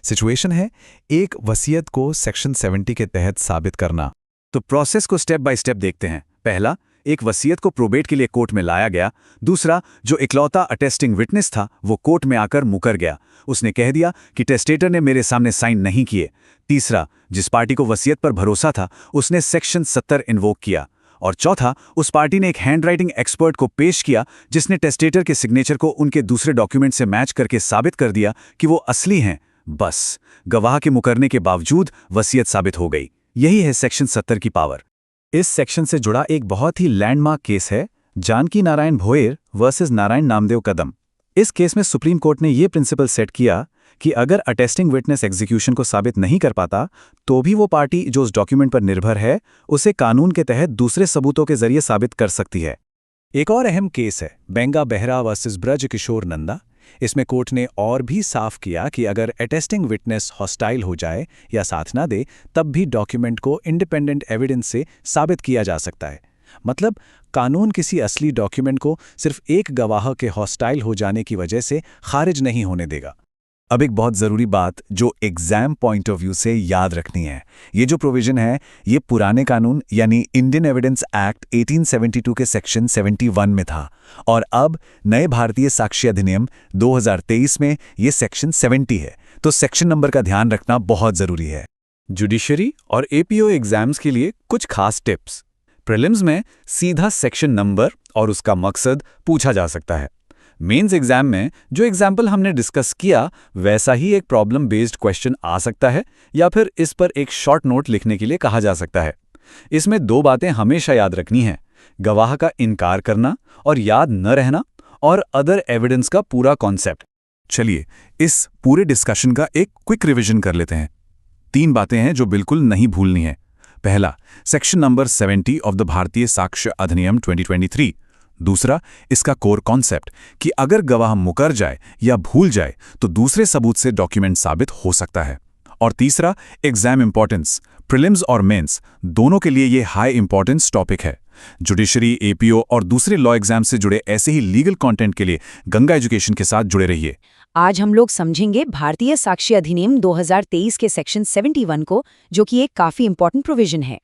सिचुएशन है, एक वसीयत को सेक्शन 70 के तहत साबित करना। तो प्रोसेस को स्टेप बाय स्टेप देखते हैं। पहला, एक वसीयत को प्रोबेट के लिए कोर्ट में लाया गया। दूसरा, जो इकलौता अटेस्टिंग विटनेस था वो कोर्ट में आकर मुकर गया। उसने कह दिया कि टेस्टेटर ने मेरे सामने साइन नहीं किए। तीसरा, जिस पार्टी को वसीयत पर भरोसा था उसने सेक्शन 70 इन्वोक किया। और चौथा, उस पार्टी ने एक हैंडराइटिंग एक्सपर्ट को पेश किया जिसने टेस्टेटर के सिग्नेचर को उनके दूसरे डॉक्यूमेंट से मैच करके साबित कर दिया कि वो असली हैं। बस, गवाह के मुकरने के बावजूद वसीयत साबित हो गई। यही है सेक्शन 70 की पावर। इस सेक्शन से जुड़ा एक बहुत ही लैंडमार्क केस है, जानकी नारायण भोयर वर्सेस नारायण नामदेव कदम। इस केस में सुप्रीम कोर्ट ने यह प्रिंसिपल सेट किया कि अगर अटेस्टिंग विटनेस एग्जीक्यूशन को साबित नहीं कर पाता, तो भी वो पार्टी जो उस डॉक्यूमेंट पर निर्भर है उसे कानून के तहत दूसरे सबूतों के जरिए साबित कर सकती है। एक और अहम केस है बेंगा बेहरा वर्सेस ब्रज किशोर नंदा। इसमें कोर्ट ने और भी साफ किया कि अगर अटेस्टिंग विटनेस हॉस्टाइल हो जाए या साथ ना दे, तब भी डॉक्यूमेंट को इंडिपेंडेंट एविडेंस से साबित किया जा सकता है। मतलब कानून किसी असली डॉक्यूमेंट को सिर्फ एक गवाह के हॉस्टाइल हो जाने की वजह से खारिज नहीं होने देगा। अब एक बहुत ज़रूरी बात जो एग्जाम पॉइंट ऑफ व्यू से याद रखनी है, ये जो प्रोविजन है ये पुराने कानून यानी इंडियन एविडेंस एक्ट 1872 के सेक्शन 71 में था, और अब नए भारतीय साक्ष्य अधिनियम 2023 में ये सेक्शन 70 है। तो सेक्शन नंबर का ध्यान रखना बहुत ज़रूरी है। जुडिशरी और एपीओ एग्जाम्स के लिए कुछ खास टिप्स। प्रीलिम्स में सीधा सेक्शन नंबर और उसका मकसद पूछा जा सकता है। मेंस एग्जाम में जो एग्जाम्पल हमने डिस्कस किया वैसा ही एक प्रॉब्लम बेस्ड क्वेश्चन आ सकता है, या फिर इस पर एक शॉर्ट नोट लिखने के लिए कहा जा सकता है। इसमें दो बातें हमेशा याद रखनी है, गवाह का इनकार करना और याद न रहना, और अदर एविडेंस का पूरा कॉन्सेप्ट। चलिए इस पूरे डिस्कशन का एक क्विक रिवीजन कर लेते हैं। 3 बातें हैं जो बिल्कुल नहीं भूलनी है। पहला, सेक्शन नंबर 70 ऑफ द भारतीय साक्ष्य अधिनियम 2023। दूसरा, इसका कोर कॉन्सेप्ट कि अगर गवाह मुकर जाए या भूल जाए तो दूसरे सबूत से डॉक्यूमेंट साबित हो सकता है। और तीसरा, एग्जाम इंपॉर्टेंस। प्रीलिम्स और मेंस दोनों के लिए ये हाई इंपॉर्टेंस टॉपिक है। जुडिशरी, एपीओ और दूसरे लॉ एग्जाम से जुड़े ऐसे ही लीगल कंटेंट के लिए गंगा एजुकेशन के साथ जुड़े रहिए। आज हम लोग समझेंगे भारतीय साक्ष्य अधिनियम 2023 के सेक्शन 71 को, जो कि एक काफी इंपॉर्टेंट प्रोविजन है।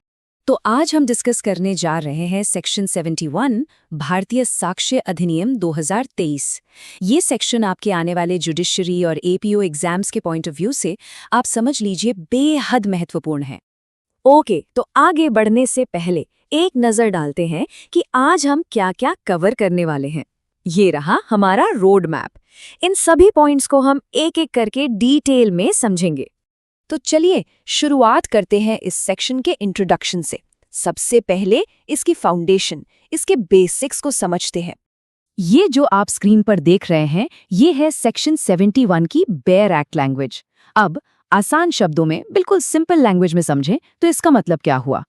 तो आज हम डिस्कस करने जा रहे हैं सेक्शन 71 भारतीय साक्ष्य अधिनियम 2023। ये सेक्शन आपके आने वाले जुडिशरी और एपीओ एग्जाम्स के पॉइंट ऑफ व्यू से आप समझ लीजिए बेहद महत्वपूर्ण है। ओके, तो आगे बढ़ने से पहले एक नजर डालते हैं कि आज हम क्या क्या कवर करने वाले हैं। ये रहा हमारा रोड मैप। इन सभी पॉइंट्स को हम एक एक करके डिटेल में समझेंगे। तो चलिए शुरुआत करते हैं इस सेक्शन के इंट्रोडक्शन से। सबसे पहले इसकी फाउंडेशन, इसके बेसिक्स को समझते हैं। ये जो आप स्क्रीन पर देख रहे हैं, ये है सेक्शन 71 की बेयर एक्ट लैंग्वेज। अब आसान शब्दों में, बिल्कुल सिंपल लैंग्वेज में समझें तो इसका मतलब क्या हुआ।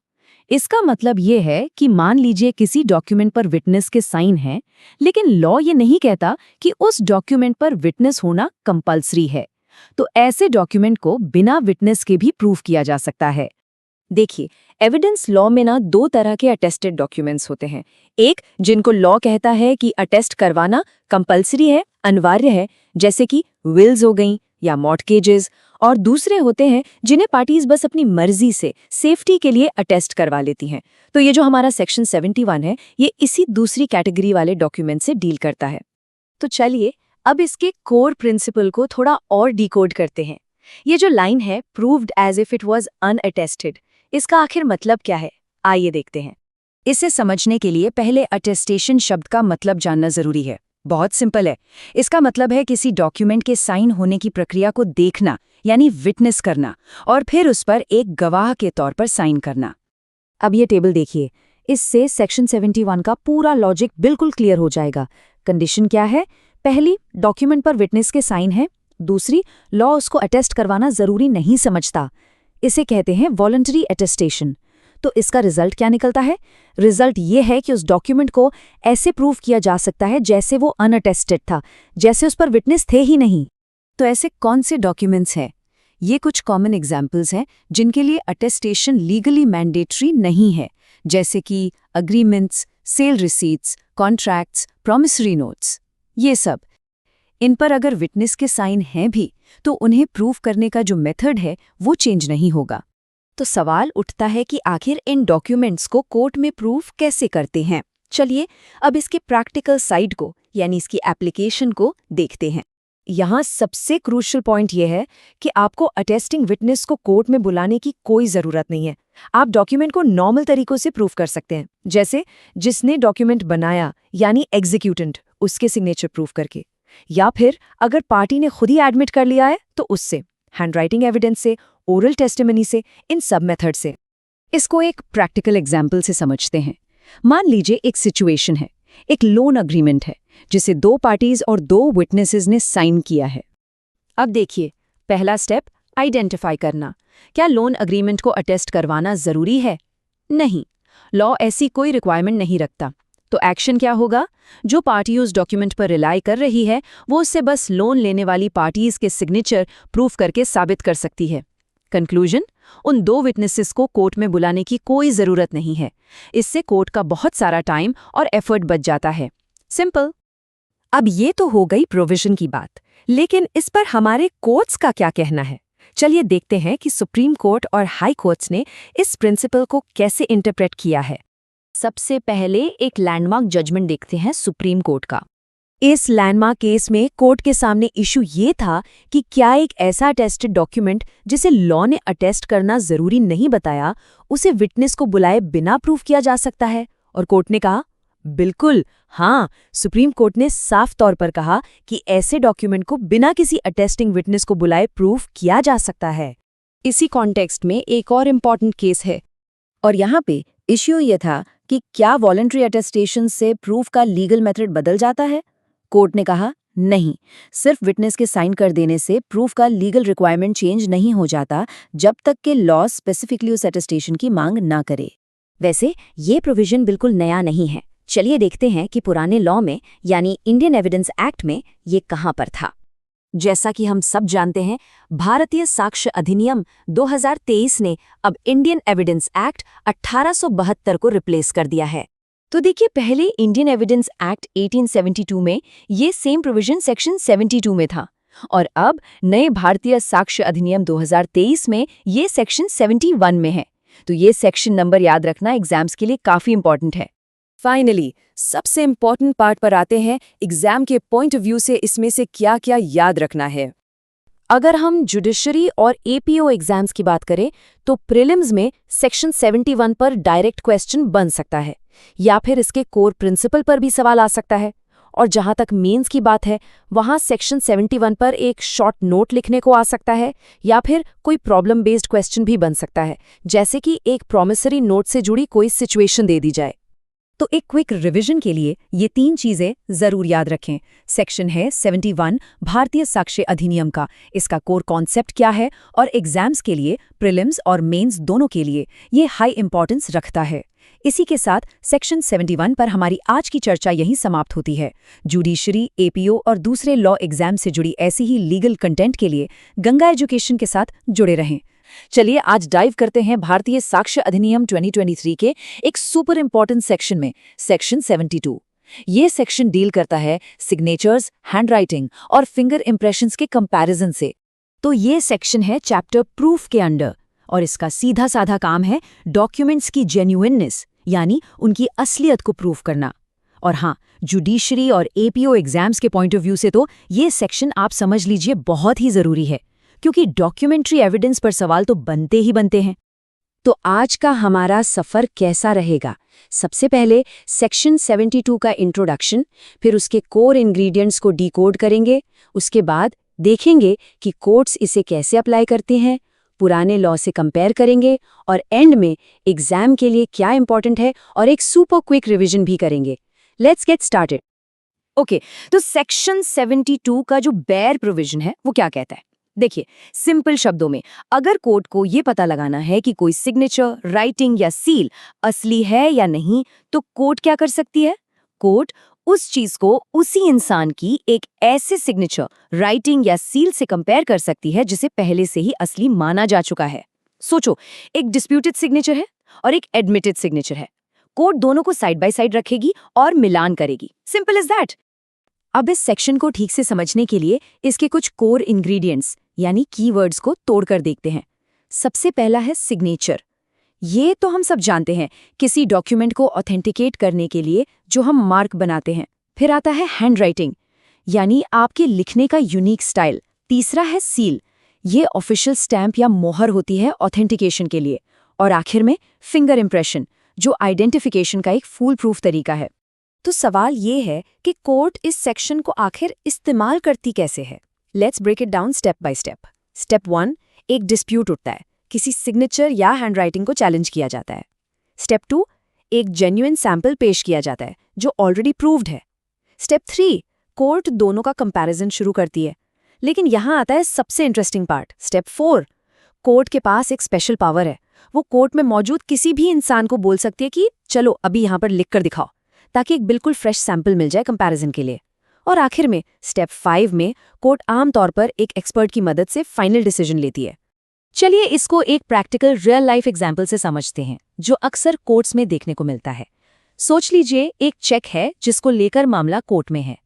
इसका मतलब ये है कि मान लीजिए किसी डॉक्यूमेंट पर विटनेस के साइन हैं, लेकिन लॉ ये नहीं कहता कि उस डॉक्यूमेंट पर विटनेस होना कंपल्सरी है। तो ऐसे डॉक्यूमेंट को बिना विटनेस के भी प्रूफ किया जा सकता है। देखिए, एविडेंस लॉ में ना दो तरह के अटेस्टेड डॉक्यूमेंट्स होते हैं। एक जिनको लॉ कहता है कि अटेस्ट करवाना कंपल्सरी है, अनिवार्य है, जैसे कि विल्स हो गई या मॉर्टगेजेस, और दूसरे होते हैं जिन्हें पार्टीज बस अपनी मर्जी से सेफ्टी के लिए अटेस्ट करवा लेती हैं। तो ये जो हमारा सेक्शन 71 है, ये इसी दूसरी कैटेगरी वाले डॉक्यूमेंट से डील करता है। तो चलिए अब इसके कोर प्रिंसिपल को थोड़ा और डिकोड करते हैं। ये जो लाइन है, proved as if it was unattested, इसका आखिर मतलब क्या है, आइए देखते हैं। इसे समझने के लिए पहले अटेस्टेशन शब्द का मतलब जानना जरूरी है। बहुत सिंपल है। इसका मतलब है किसी डॉक्यूमेंट के साइन होने की प्रक्रिया को देखना, यानी विटनेस करना, और फिर उस पर एक गवाह के तौर पर साइन करना। अब ये टेबल देखिए, इससे सेक्शन 71 का पूरा लॉजिक बिल्कुल क्लियर हो जाएगा। कंडीशन क्या है? पहली, डॉक्यूमेंट पर विटनेस के साइन है। दूसरी, लॉ उसको अटेस्ट करवाना जरूरी नहीं समझता। इसे कहते हैं वॉलंटरी अटेस्टेशन। तो इसका रिजल्ट क्या निकलता है? रिजल्ट ये है कि उस डॉक्यूमेंट को ऐसे प्रूव किया जा सकता है जैसे वो अनअटेस्टेड था, जैसे उस पर विटनेस थे ही नहीं। तो ऐसे कौन से डॉक्यूमेंट्स हैं? ये कुछ कॉमन एग्जाम्पल्स हैं जिनके लिए अटेस्टेशन लीगली मैंडेटरी नहीं है, जैसे कि agreements, sale receipts, contracts, promissory notes. ये सब इन पर अगर विटनेस के साइन हैं भी, तो उन्हें प्रूव करने का जो मेथड है वो चेंज नहीं होगा। तो सवाल उठता है कि आखिर इन डॉक्यूमेंट्स को कोर्ट में प्रूफ कैसे करते हैं। चलिए अब इसके प्रैक्टिकल साइड को, यानी इसकी एप्लीकेशन को देखते हैं। यहाँ सबसे क्रूशियल पॉइंट यह है कि आपको अटेस्टिंग विटनेस को कोर्ट में बुलाने की कोई ज़रूरत नहीं है। आप डॉक्यूमेंट को नॉर्मल तरीकों से प्रूफ कर सकते हैं, जैसे जिसने डॉक्यूमेंट बनाया यानी एग्जीक्यूटेंट, उसके सिग्नेचर प्रूफ करके, या फिर अगर पार्टी ने खुद ही एडमिट कर लिया है तो उससे, हैंडराइटिंग एविडेंस से, ओरल टेस्टिमनी से, इन सब मेथड से। इसको एक प्रैक्टिकल एग्जाम्पल से समझते हैं। मान लीजिए एक सिचुएशन है, एक लोन अग्रीमेंट है जिसे दो पार्टीज और दो विटनेसेस ने साइन किया है। अब देखिए, पहला स्टेप आइडेंटिफाई करना। क्या लोन अग्रीमेंट को अटेस्ट करवाना जरूरी है? नहीं, लॉ ऐसी कोई रिक्वायरमेंट नहीं रखता। तो एक्शन क्या होगा? जो पार्टी उस डॉक्यूमेंट पर रिलाई कर रही है, वो उससे बस लोन लेने वाली पार्टीज के सिग्नेचर प्रूफ करके साबित कर सकती है। कंक्लूजन, उन दो विटनेसेस को कोर्ट में बुलाने की कोई जरूरत नहीं है। इससे कोर्ट का बहुत सारा टाइम और एफर्ट बच जाता है। सिंपल। अब ये तो हो गई प्रोविजन की बात, लेकिन इस पर हमारे कोर्ट्स का क्या कहना है? चलिए देखते हैं कि सुप्रीम कोर्ट और हाई कोर्ट्स ने इस प्रिंसिपल को कैसे इंटरप्रेट किया है। सबसे पहले एक लैंडमार्क जजमेंट देखते हैं सुप्रीम कोर्ट का। इस लैंडमार्क केस में कोर्ट के सामने इशू ये था कि क्या एक ऐसा अटेस्टेड डॉक्यूमेंट जिसे लॉ ने अटेस्ट करना जरूरी नहीं बताया, उसे विटनेस को बुलाए बिना प्रूफ किया जा सकता है? और कोर्ट ने कहा बिल्कुल हाँ। सुप्रीम कोर्ट ने साफ तौर पर कहा कि ऐसे डॉक्यूमेंट को बिना किसी अटेस्टिंग विटनेस को बुलाए प्रूफ किया जा सकता है। इसी कॉन्टेक्स्ट में एक और इम्पॉर्टेंट केस है, और यहाँ पे इश्यू ये था कि क्या वॉलंटरी अटेस्टेशन से प्रूफ का लीगल मेथड बदल जाता है? कोर्ट ने कहा नहीं, सिर्फ विटनेस के साइन कर देने से प्रूफ का लीगल रिक्वायरमेंट चेंज नहीं हो जाता, जब तक कि लॉ स्पेसिफिकली उस अटेस्टेशन की मांग ना करे। वैसे ये प्रोविजन बिल्कुल नया नहीं है। चलिए देखते हैं कि पुराने लॉ में, यानी इंडियन एविडेंस एक्ट में, ये कहाँ पर था। जैसा कि हम सब जानते हैं, भारतीय साक्ष्य अधिनियम 2023 ने अब इंडियन एविडेंस एक्ट 1872 को रिप्लेस कर दिया है। तो देखिए, पहले इंडियन एविडेंस एक्ट 1872 में ये सेम प्रोविजन सेक्शन 72 में था, और अब नए भारतीय साक्ष्य अधिनियम 2023 में ये सेक्शन 71 में है। तो ये सेक्शन नंबर याद रखना एग्जाम्स के लिए काफी इंपॉर्टेंट है। फाइनली सबसे इंपॉर्टेंट पार्ट पर आते हैं, एग्जाम के पॉइंट ऑफ व्यू से इसमें से क्या क्या याद रखना है। अगर हम जुडिशरी और एपीओ एग्जाम्स की बात करें, तो प्रीलिम्स में सेक्शन 71 पर डायरेक्ट क्वेश्चन बन सकता है, या फिर इसके कोर प्रिंसिपल पर भी सवाल आ सकता है। और जहां तक मेंस की बात है, वहां सेक्शन 71 पर एक शॉर्ट नोट लिखने को आ सकता है, या फिर कोई प्रॉब्लम बेस्ड क्वेश्चन भी बन सकता है, जैसे कि एक प्रॉमिसरी नोट से जुड़ी कोई सिचुएशन दे दी जाए। तो एक क्विक रिवीजन के लिए ये 3 चीजें जरूर याद रखें। सेक्शन है 71 भारतीय साक्ष्य अधिनियम का, इसका कोर कॉन्सेप्ट क्या है और एग्जाम्स के लिए, प्रीलिम्स और मेंस दोनों के लिए ये हाई इंपॉर्टेंस रखता है। इसी के साथ सेक्शन 71 पर हमारी आज की चर्चा यहीं समाप्त होती है। जुडिशरी, एपीओ और दूसरे लॉ एग्जाम से जुड़ी ऐसी ही लीगल कंटेंट के लिए गंगा एजुकेशन के साथ जुड़े रहें। चलिए आज डाइव करते हैं भारतीय साक्ष्य अधिनियम 2023 के एक सुपर इंपॉर्टेंट सेक्शन में, सेक्शन 72। ये सेक्शन डील करता है सिग्नेचर्स, हैंडराइटिंग और फिंगर इंप्रेशंस के कंपैरिजन से। तो ये सेक्शन है चैप्टर प्रूफ के अंडर, और इसका सीधा साधा काम है डॉक्यूमेंट्स की जेन्युइननेस, यानी उनकी असलियत को प्रूफ करना। और हाँ, जुडिशरी और एपीओ एग्जाम्स के पॉइंट ऑफ व्यू से तो ये सेक्शन आप समझ लीजिए बहुत ही जरूरी है, क्योंकि डॉक्यूमेंट्री एविडेंस पर सवाल तो बनते ही बनते हैं। तो आज का हमारा सफर कैसा रहेगा? सबसे पहले सेक्शन 72 का इंट्रोडक्शन, फिर उसके कोर इंग्रेडिएंट्स को डिकोड करेंगे, उसके बाद देखेंगे कि कोर्ट्स इसे कैसे अप्लाई करते हैं, पुराने लॉ से कंपेयर करेंगे, और एंड में एग्जाम के लिए क्या इंपॉर्टेंट है और एक सुपर क्विक रिवीजन भी करेंगे। Let's get started. ओके, तो सेक्शन 72 का जो बेयर प्रोविजन है वो क्या कहता है? देखिए, सिंपल शब्दों में अगर कोर्ट को ये पता लगाना है कि कोई सिग्नेचर, राइटिंग या सील असली है या नहीं, तो कोर्ट क्या कर सकती है? कोर्ट उस चीज को उसी इंसान की एक ऐसे सिग्नेचर, राइटिंग या सील से कंपेयर कर सकती है जिसे पहले से ही असली माना जा चुका है। सोचो, एक डिस्प्यूटेड सिग्नेचर है और एक एडमिटेड सिग्नेचर है। कोर्ट दोनों को साइड बाय साइड रखेगी और मिलान करेगी। Simple as that. अब इस सेक्शन को ठीक से समझने के लिए इसके कुछ कोर इंग्रेडिएंट्स यानी कीवर्ड्स को तोड़कर देखते हैं। सबसे पहला है सिग्नेचर। ये तो हम सब जानते हैं, किसी डॉक्यूमेंट को ऑथेंटिकेट करने के लिए जो हम मार्क बनाते हैं। फिर आता है हैंडराइटिंग, यानी आपके लिखने का यूनिक स्टाइल। तीसरा है सील, ये ऑफिशियल स्टैंप या मोहर होती है ऑथेंटिकेशन के लिए। और आखिर में फिंगर इंप्रेशन, जो आइडेंटिफिकेशन का एक फूल प्रूफ तरीका है। तो सवाल ये है कि कोर्ट इस सेक्शन को आखिर इस्तेमाल करती कैसे है? Let's break it down step by step. Step 1, एक डिस्प्यूट उठता है, किसी सिग्नेचर या हैंडराइटिंग को चैलेंज किया जाता है। स्टेप 2, एक जेन्युइन सैंपल पेश किया जाता है जो ऑलरेडी प्रूव्ड है। स्टेप 3, कोर्ट दोनों का कंपैरिजन शुरू करती है। लेकिन यहाँ आता है सबसे इंटरेस्टिंग पार्ट। स्टेप 4, कोर्ट के पास एक स्पेशल पावर है। वो कोर्ट में मौजूद किसी भी इंसान को बोल सकती है कि चलो अभी यहाँ पर लिख कर दिखाओ, ताकि एक बिल्कुल फ्रेश सैंपल मिल जाए कंपैरिजन के लिए। और आखिर में स्टेप 5 में कोर्ट आमतौर पर एक एक्सपर्ट की मदद से फाइनल डिसीजन लेती है। चलिए इसको एक प्रैक्टिकल रियल लाइफ एग्जाम्पल से समझते हैं, जो अक्सर कोर्ट्स में देखने को मिलता है। सोच लीजिए एक चेक है जिसको लेकर मामला कोर्ट में है।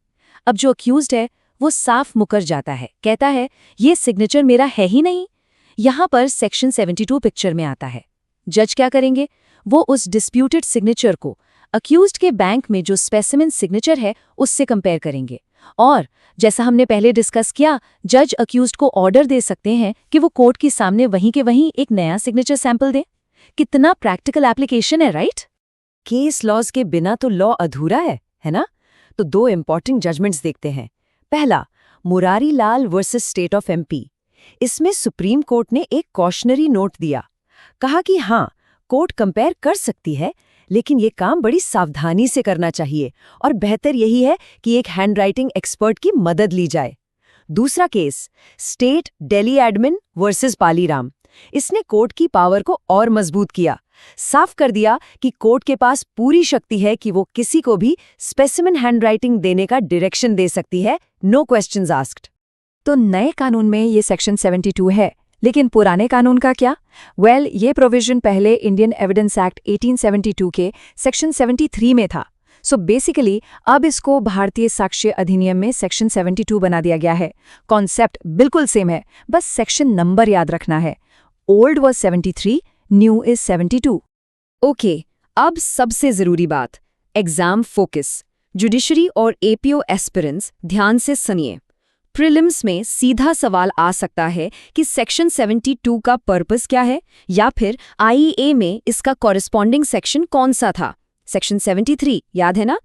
अब जो अक्यूज्ड है वो साफ मुकर जाता है, कहता है ये सिग्नेचर मेरा है ही नहीं। यहाँ पर सेक्शन 72 पिक्चर में आता है। जज क्या करेंगे? वो उस डिस्प्यूटेड सिग्नेचर को अक्यूज्ड के बैंक में जो स्पेसिमेन सिग्नेचर है उससे कंपेयर करेंगे। और जैसा हमने पहले डिस्कस किया, जज अक्यूज्ड को ऑर्डर दे सकते हैं कि वो कोर्ट के सामने वहीं के वहीं एक नया सिग्नेचर सैंपल दे। कितना प्रैक्टिकल एप्लीकेशन है, राइट? केस लॉज के बिना तो लॉ अधूरा है ना? तो 2 इंपॉर्टेंट जजमेंट्स देखते हैं। पहला, Murari Lal versus state of MP. इसमें सुप्रीम कोर्ट ने एक कॉशनरी नोट दिया। कहा कि हाँ, कोर्ट कंपेयर कर सकती है, लेकिन ये काम बड़ी सावधानी से करना चाहिए और बेहतर यही है कि एक हैंडराइटिंग एक्सपर्ट की मदद ली जाए। दूसरा case, state Delhi admin versus Paliram. इसने कोर्ट की पावर को और मजबूत किया, साफ कर दिया कि कोर्ट के पास पूरी शक्ति है कि वो किसी को भी स्पेसिमेन हैंडराइटिंग देने का डायरेक्शन दे सकती है, नो क्वेश्चंस आस्क्ड। तो नए कानून में ये सेक्शन 72 है, लेकिन पुराने कानून का क्या? ये प्रोविजन पहले इंडियन एविडेंस एक्ट 1872 के सेक्शन 73 में था। सो बेसिकली अब इसको भारतीय साक्ष्य अधिनियम में सेक्शन 72 बना दिया गया है। कॉन्सेप्ट बिल्कुल सेम है, बस सेक्शन नंबर याद रखना है। Old was 73, new is 72। Okay, अब सबसे जरूरी बात, एग्जाम फोकस। जुडिशरी और एपीओ एस्पिरेंट्स ध्यान से सुनिए। प्रीलिम्स में सीधा सवाल आ सकता है कि सेक्शन 72 का पर्पस क्या है, या फिर आईए में इसका कॉरेस्पॉन्डिंग सेक्शन कौन सा था? सेक्शन 73, याद है ना?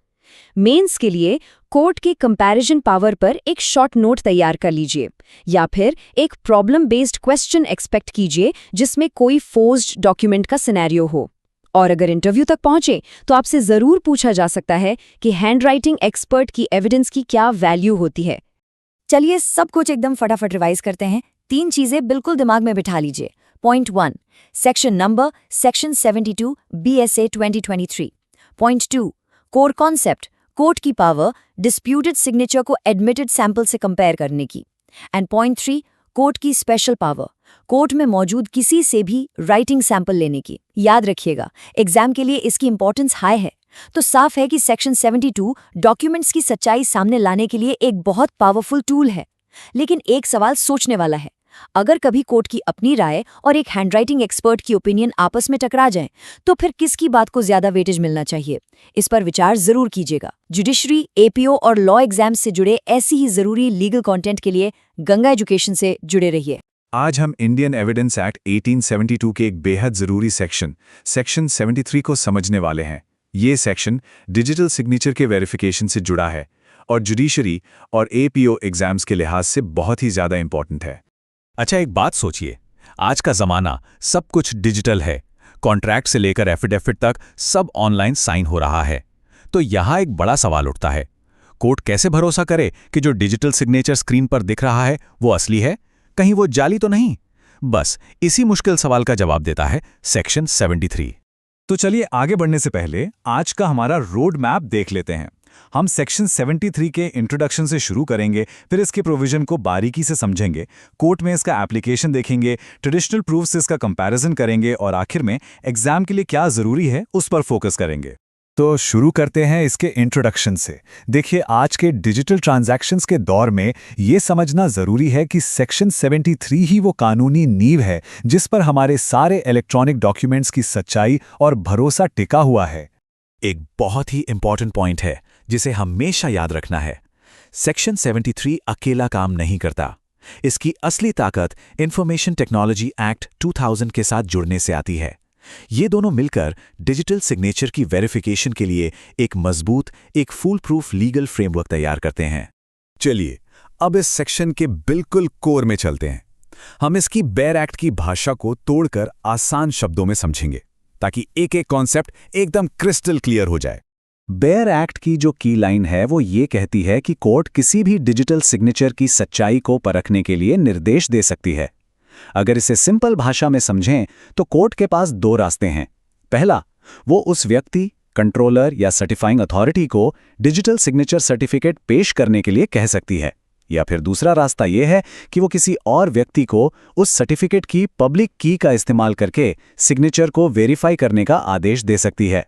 मेंस के लिए कोर्ट के कंपैरिजन पावर पर एक शॉर्ट नोट तैयार कर लीजिए, या फिर एक प्रॉब्लम बेस्ड क्वेश्चन एक्सपेक्ट कीजिए जिसमें कोई फोर्स्ड डॉक्यूमेंट का सिनेरियो हो। और अगर इंटरव्यू तक पहुंचे तो आपसे जरूर पूछा जा सकता है कि हैंडराइटिंग एक्सपर्ट की एविडेंस की क्या वैल्यू होती है। चलिए सब कुछ एकदम फटाफट रिवाइज करते हैं। 3 चीजें बिल्कुल दिमाग में बिठा लीजिए। Point 1, section number, section 72 BSA 2023। Point 2, core concept, court की पावर डिस्प्यूटेड सिग्नेचर को एडमिटेड सैंपल से कंपेयर करने की। एंड पॉइंट 3, कोर्ट की स्पेशल पावर, कोर्ट में मौजूद किसी से भी राइटिंग सैंपल लेने की। याद रखिएगा, एग्जाम के लिए इसकी इंपॉर्टेंस हाई है। तो साफ है कि सेक्शन 72 डॉक्यूमेंट्स की सच्चाई सामने लाने के लिए एक बहुत पावरफुल टूल है। लेकिन एक सवाल सोचने वाला है, अगर कभी कोर्ट की अपनी राय और एक हैंडराइटिंग एक्सपर्ट की ओपिनियन आपस में टकरा जाएं, तो फिर किसकी बात को ज्यादा वेटेज मिलना चाहिए? इस पर विचार जरूर कीजिएगा। जुडिशरी, APO और लॉ एग्जाम से जुड़े ऐसी ही जरूरी लीगल कंटेंट के लिए गंगा एजुकेशन से जुड़े रहिए। आज हम इंडियन एविडेंस एक्ट 1872 के एक बेहद जरूरी सेक्शन 73 को समझने वाले हैं। ये सेक्शन डिजिटल सिग्नेचर के वेरिफिकेशन से जुड़ा है और जुडिशरी और APO एग्जाम्स के लिहाज से बहुत ही ज्यादा इंपॉर्टेंट है। अच्छा, एक बात सोचिए, आज का जमाना सब कुछ डिजिटल है। कॉन्ट्रैक्ट से लेकर एफिडेविट तक सब ऑनलाइन साइन हो रहा है। तो यहाँ एक बड़ा सवाल उठता है, कोर्ट कैसे भरोसा करे कि जो डिजिटल सिग्नेचर स्क्रीन पर दिख रहा है वो असली है, कहीं वो जाली तो नहीं? बस इसी मुश्किल सवाल का जवाब देता है सेक्शन 73। तो चलिए आगे बढ़ने से पहले आज का हमारा रोड मैप देख लेते हैं। हम सेक्शन 73 के इंट्रोडक्शन से शुरू करेंगे, फिर इसके प्रोविजन को बारीकी से समझेंगे, कोर्ट में इसका एप्लीकेशन देखेंगे, ट्रेडिशनल प्रूफ से इसका कंपैरिजन करेंगे और आखिर में एग्जाम के लिए क्या जरूरी है उस पर फोकस करेंगे। तो शुरू करते हैं इसके इंट्रोडक्शन से। देखिए, आज के डिजिटल ट्रांजैक्शंस के दौर में ये समझना जरूरी है कि सेक्शन 73 ही वो कानूनी नींव है जिस पर हमारे सारे इलेक्ट्रॉनिक डॉक्यूमेंट्स की सच्चाई और भरोसा टिका हुआ है। एक बहुत ही इंपॉर्टेंट पॉइंट है जिसे हमेशा याद रखना है। सेक्शन 73 अकेला काम नहीं करता। इसकी असली ताकत इंफॉर्मेशन टेक्नोलॉजी एक्ट 2000 के साथ जुड़ने से आती है। ये दोनों मिलकर डिजिटल सिग्नेचर की वेरिफिकेशन के लिए एक मजबूत, एक फुल प्रूफ लीगल फ्रेमवर्क तैयार करते हैं। चलिए अब इस सेक्शन के बिल्कुल कोर में चलते हैं। हम इसकी बेयर एक्ट की भाषा को तोड़कर आसान शब्दों में समझेंगे ताकि एक एक कॉन्सेप्ट एकदम क्रिस्टल क्लियर हो जाए। बेयर एक्ट की जो की लाइन है वो ये कहती है कि कोर्ट किसी भी डिजिटल सिग्नेचर की सच्चाई को परखने के लिए निर्देश दे सकती है। अगर इसे सिंपल भाषा में समझें तो कोर्ट के पास 2 रास्ते हैं। पहला, वो उस व्यक्ति, कंट्रोलर या सर्टिफाइंग अथॉरिटी को डिजिटल सिग्नेचर सर्टिफिकेट पेश करने के लिए कह सकती है, या फिर दूसरा रास्ता यह है कि वो किसी और व्यक्ति को उस सर्टिफिकेट की पब्लिक की का इस्तेमाल करके सिग्नेचर को वेरीफाई करने का आदेश दे सकती है।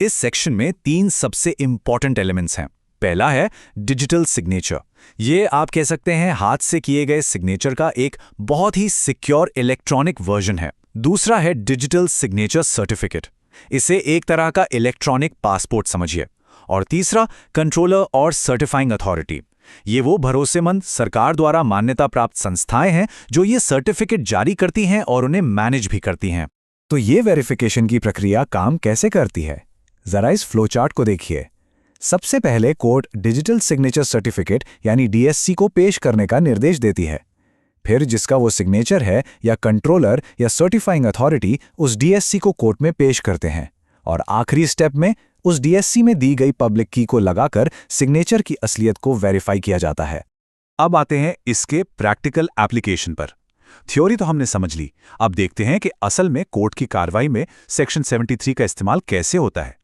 इस सेक्शन में 3 सबसे इंपॉर्टेंट एलिमेंट्स हैं। पहला है डिजिटल सिग्नेचर। ये आप कह सकते हैं हाथ से किए गए सिग्नेचर का एक बहुत ही सिक्योर इलेक्ट्रॉनिक वर्जन है। दूसरा है डिजिटल सिग्नेचर सर्टिफिकेट। इसे एक तरह का इलेक्ट्रॉनिक पासपोर्ट समझिए। और तीसरा, कंट्रोलर और सर्टिफाइंग अथॉरिटी। ये वो भरोसेमंद सरकार द्वारा मान्यता प्राप्त संस्थाएं हैं जो ये सर्टिफिकेट जारी करती हैं और उन्हें मैनेज भी करती हैं। तो ये वेरिफिकेशन की प्रक्रिया काम कैसे करती है? जरा इस फ्लोचार्ट को देखिए। सबसे पहले कोर्ट डिजिटल सिग्नेचर सर्टिफिकेट यानी DSC को पेश करने का निर्देश देती है। फिर जिसका वो सिग्नेचर है या कंट्रोलर या सर्टिफाइंग अथॉरिटी उस DSC को कोर्ट में पेश करते हैं और आखिरी स्टेप में उस DSC में दी गई पब्लिक की को लगाकर सिग्नेचर की असलियत को वेरीफाई किया जाता है। अब आते हैं इसके प्रैक्टिकल एप्लीकेशन पर। थ्योरी तो हमने समझ ली, अब देखते हैं कि असल में कोर्ट की कार्रवाई में सेक्शन 73 का इस्तेमाल कैसे होता है।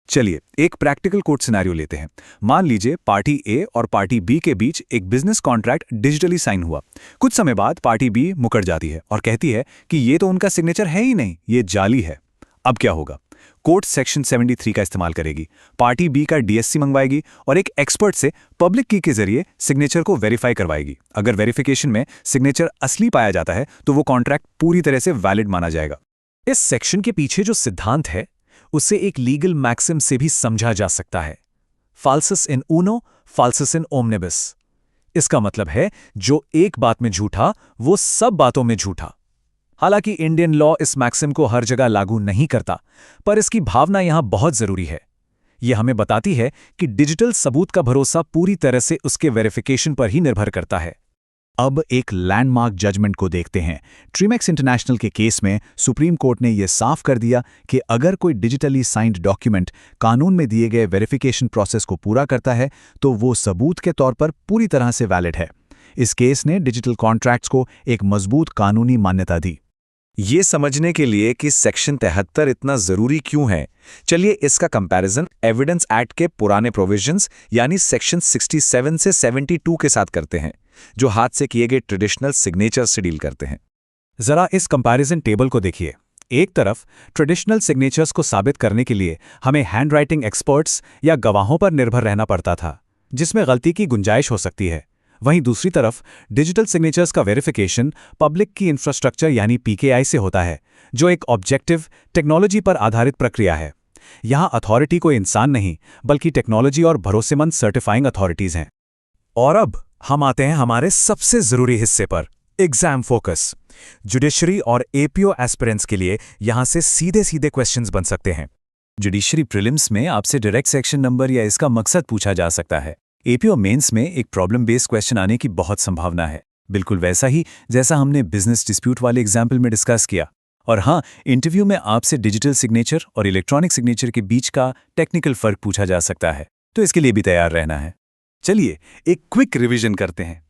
चलिए एक प्रैक्टिकल कोर्ट सिनेरियो लेते हैं। मान लीजिए पार्टी A और पार्टी B के बीच एक बिजनेस कॉन्ट्रैक्ट डिजिटली साइन हुआ। कुछ समय बाद पार्टी B मुकर जाती है और कहती है कि ये तो उनका सिग्नेचर है ही नहीं, ये जाली है। अब क्या होगा? कोर्ट सेक्शन 73 का इस्तेमाल करेगी, पार्टी B का DSC मंगवाएगी और एक एक्सपर्ट से पब्लिक की के जरिए सिग्नेचर को वेरीफाई करवाएगी। अगर वेरिफिकेशन में सिग्नेचर असली पाया जाता है तो वो कॉन्ट्रैक्ट पूरी तरह से वैलिड माना जाएगा। इस सेक्शन के पीछे जो सिद्धांत है उसे एक लीगल मैक्सिम से भी समझा जा सकता है, फाल्सस इन ऊनो फाल्सस इन ओमनिबस। इसका मतलब है जो एक बात में झूठा वो सब बातों में झूठा। हालांकि इंडियन लॉ इस मैक्सिम को हर जगह लागू नहीं करता, पर इसकी भावना यहां बहुत जरूरी है। यह हमें बताती है कि डिजिटल सबूत का भरोसा पूरी तरह से उसके वेरिफिकेशन पर ही निर्भर करता है। अब एक लैंडमार्क जजमेंट को देखते हैं। ट्रिमेक्स इंटरनेशनल के केस में सुप्रीम कोर्ट ने यह साफ कर दिया कि अगर कोई डिजिटली साइंड डॉक्यूमेंट कानून में दिए गए वेरिफिकेशन प्रोसेस को पूरा करता है तो वो सबूत के तौर पर पूरी तरह से वैलिड है। इस केस ने डिजिटल कॉन्ट्रैक्ट्स को एक मजबूत कानूनी मान्यता दी। ये समझने के लिए कि सेक्शन 73 इतना जरूरी क्यों है, चलिए इसका कंपैरिजन एविडेंस एक्ट के पुराने प्रोविजंस यानी सेक्शन 67 से 72 के साथ करते हैं, जो हाथ से किए गए ट्रेडिशनल सिग्नेचर से डील करते हैं। जरा इस कंपैरिजन टेबल को देखिए। एक तरफ ट्रेडिशनल सिग्नेचर्स को साबित करने के लिए हमें हैंडराइटिंग एक्सपर्ट्स या गवाहों पर निर्भर रहना पड़ता था, जिसमें गलती की गुंजाइश हो सकती है। वहीं दूसरी तरफ डिजिटल सिग्नेचर्स का वेरिफिकेशन पब्लिक की इंफ्रास्ट्रक्चर यानी पीकेआई से होता है, जो एक ऑब्जेक्टिव टेक्नोलॉजी पर आधारित प्रक्रिया है। यहां अथॉरिटी कोई इंसान नहीं बल्कि टेक्नोलॉजी और भरोसेमंद सर्टिफाइंग अथॉरिटीज हैं। और अब हम आते हैं हमारे सबसे जरूरी हिस्से पर, एग्जाम फोकस। जुडिशरी और एपीओ एस्पिरेंट्स के लिए यहां से सीधे सीधे क्वेश्चंस बन सकते हैं। जुडिशरी प्रीलिम्स में आपसे डायरेक्ट सेक्शन नंबर या इसका मकसद पूछा जा सकता है। एपीओ मेंस में एक प्रॉब्लम बेस्ड क्वेश्चन आने की बहुत संभावना है, बिल्कुल वैसा ही जैसा हमने बिजनेस डिस्प्यूट वाले एग्जाम्पल में डिस्कस किया। और हाँ, इंटरव्यू में आपसे डिजिटल सिग्नेचर और इलेक्ट्रॉनिक सिग्नेचर के बीच का टेक्निकल फर्क पूछा जा सकता है, तो इसके लिए भी तैयार रहना है। चलिए एक क्विक रिवीजन करते हैं।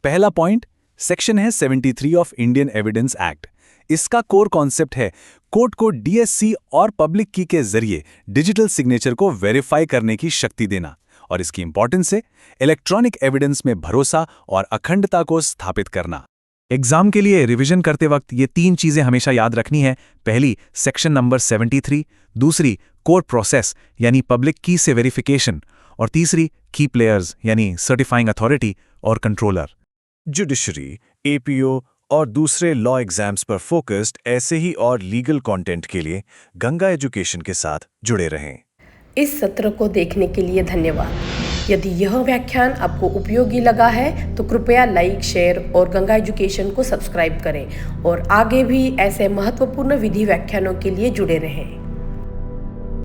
पहला पॉइंट सेक्शन है 73 ऑफ इंडियन एविडेंस एक्ट। इसका कोर कॉन्सेप्ट है कोर्ट को डीएससी और पब्लिक की के जरिए डिजिटल सिग्नेचर को वेरीफाई करने की शक्ति देना, और इसकी इंपॉर्टेंस है इलेक्ट्रॉनिक एविडेंस में भरोसा और अखंडता को स्थापित करना। एग्जाम के लिए रिवीजन करते वक्त ये 3 चीजें हमेशा याद रखनी है। पहली, सेक्शन नंबर 73, दूसरी कोर प्रोसेस यानी पब्लिक की से वेरिफिकेशन, और तीसरी की प्लेयर्स यानी सर्टिफाइंग अथॉरिटी और कंट्रोलर। जुडिशरी, एपीओ और दूसरे लॉ एग्जाम्स पर फोकस्ड ऐसे ही और लीगल कंटेंट के लिए गंगा एजुकेशन के साथ जुड़े रहें। इस सत्र को देखने के लिए धन्यवाद। यदि यह व्याख्यान आपको उपयोगी लगा है तो कृपया लाइक, शेयर और गंगा एजुकेशन को सब्सक्राइब करें और आगे भी ऐसे महत्वपूर्ण विधि व्याख्यानों के लिए जुड़े रहें।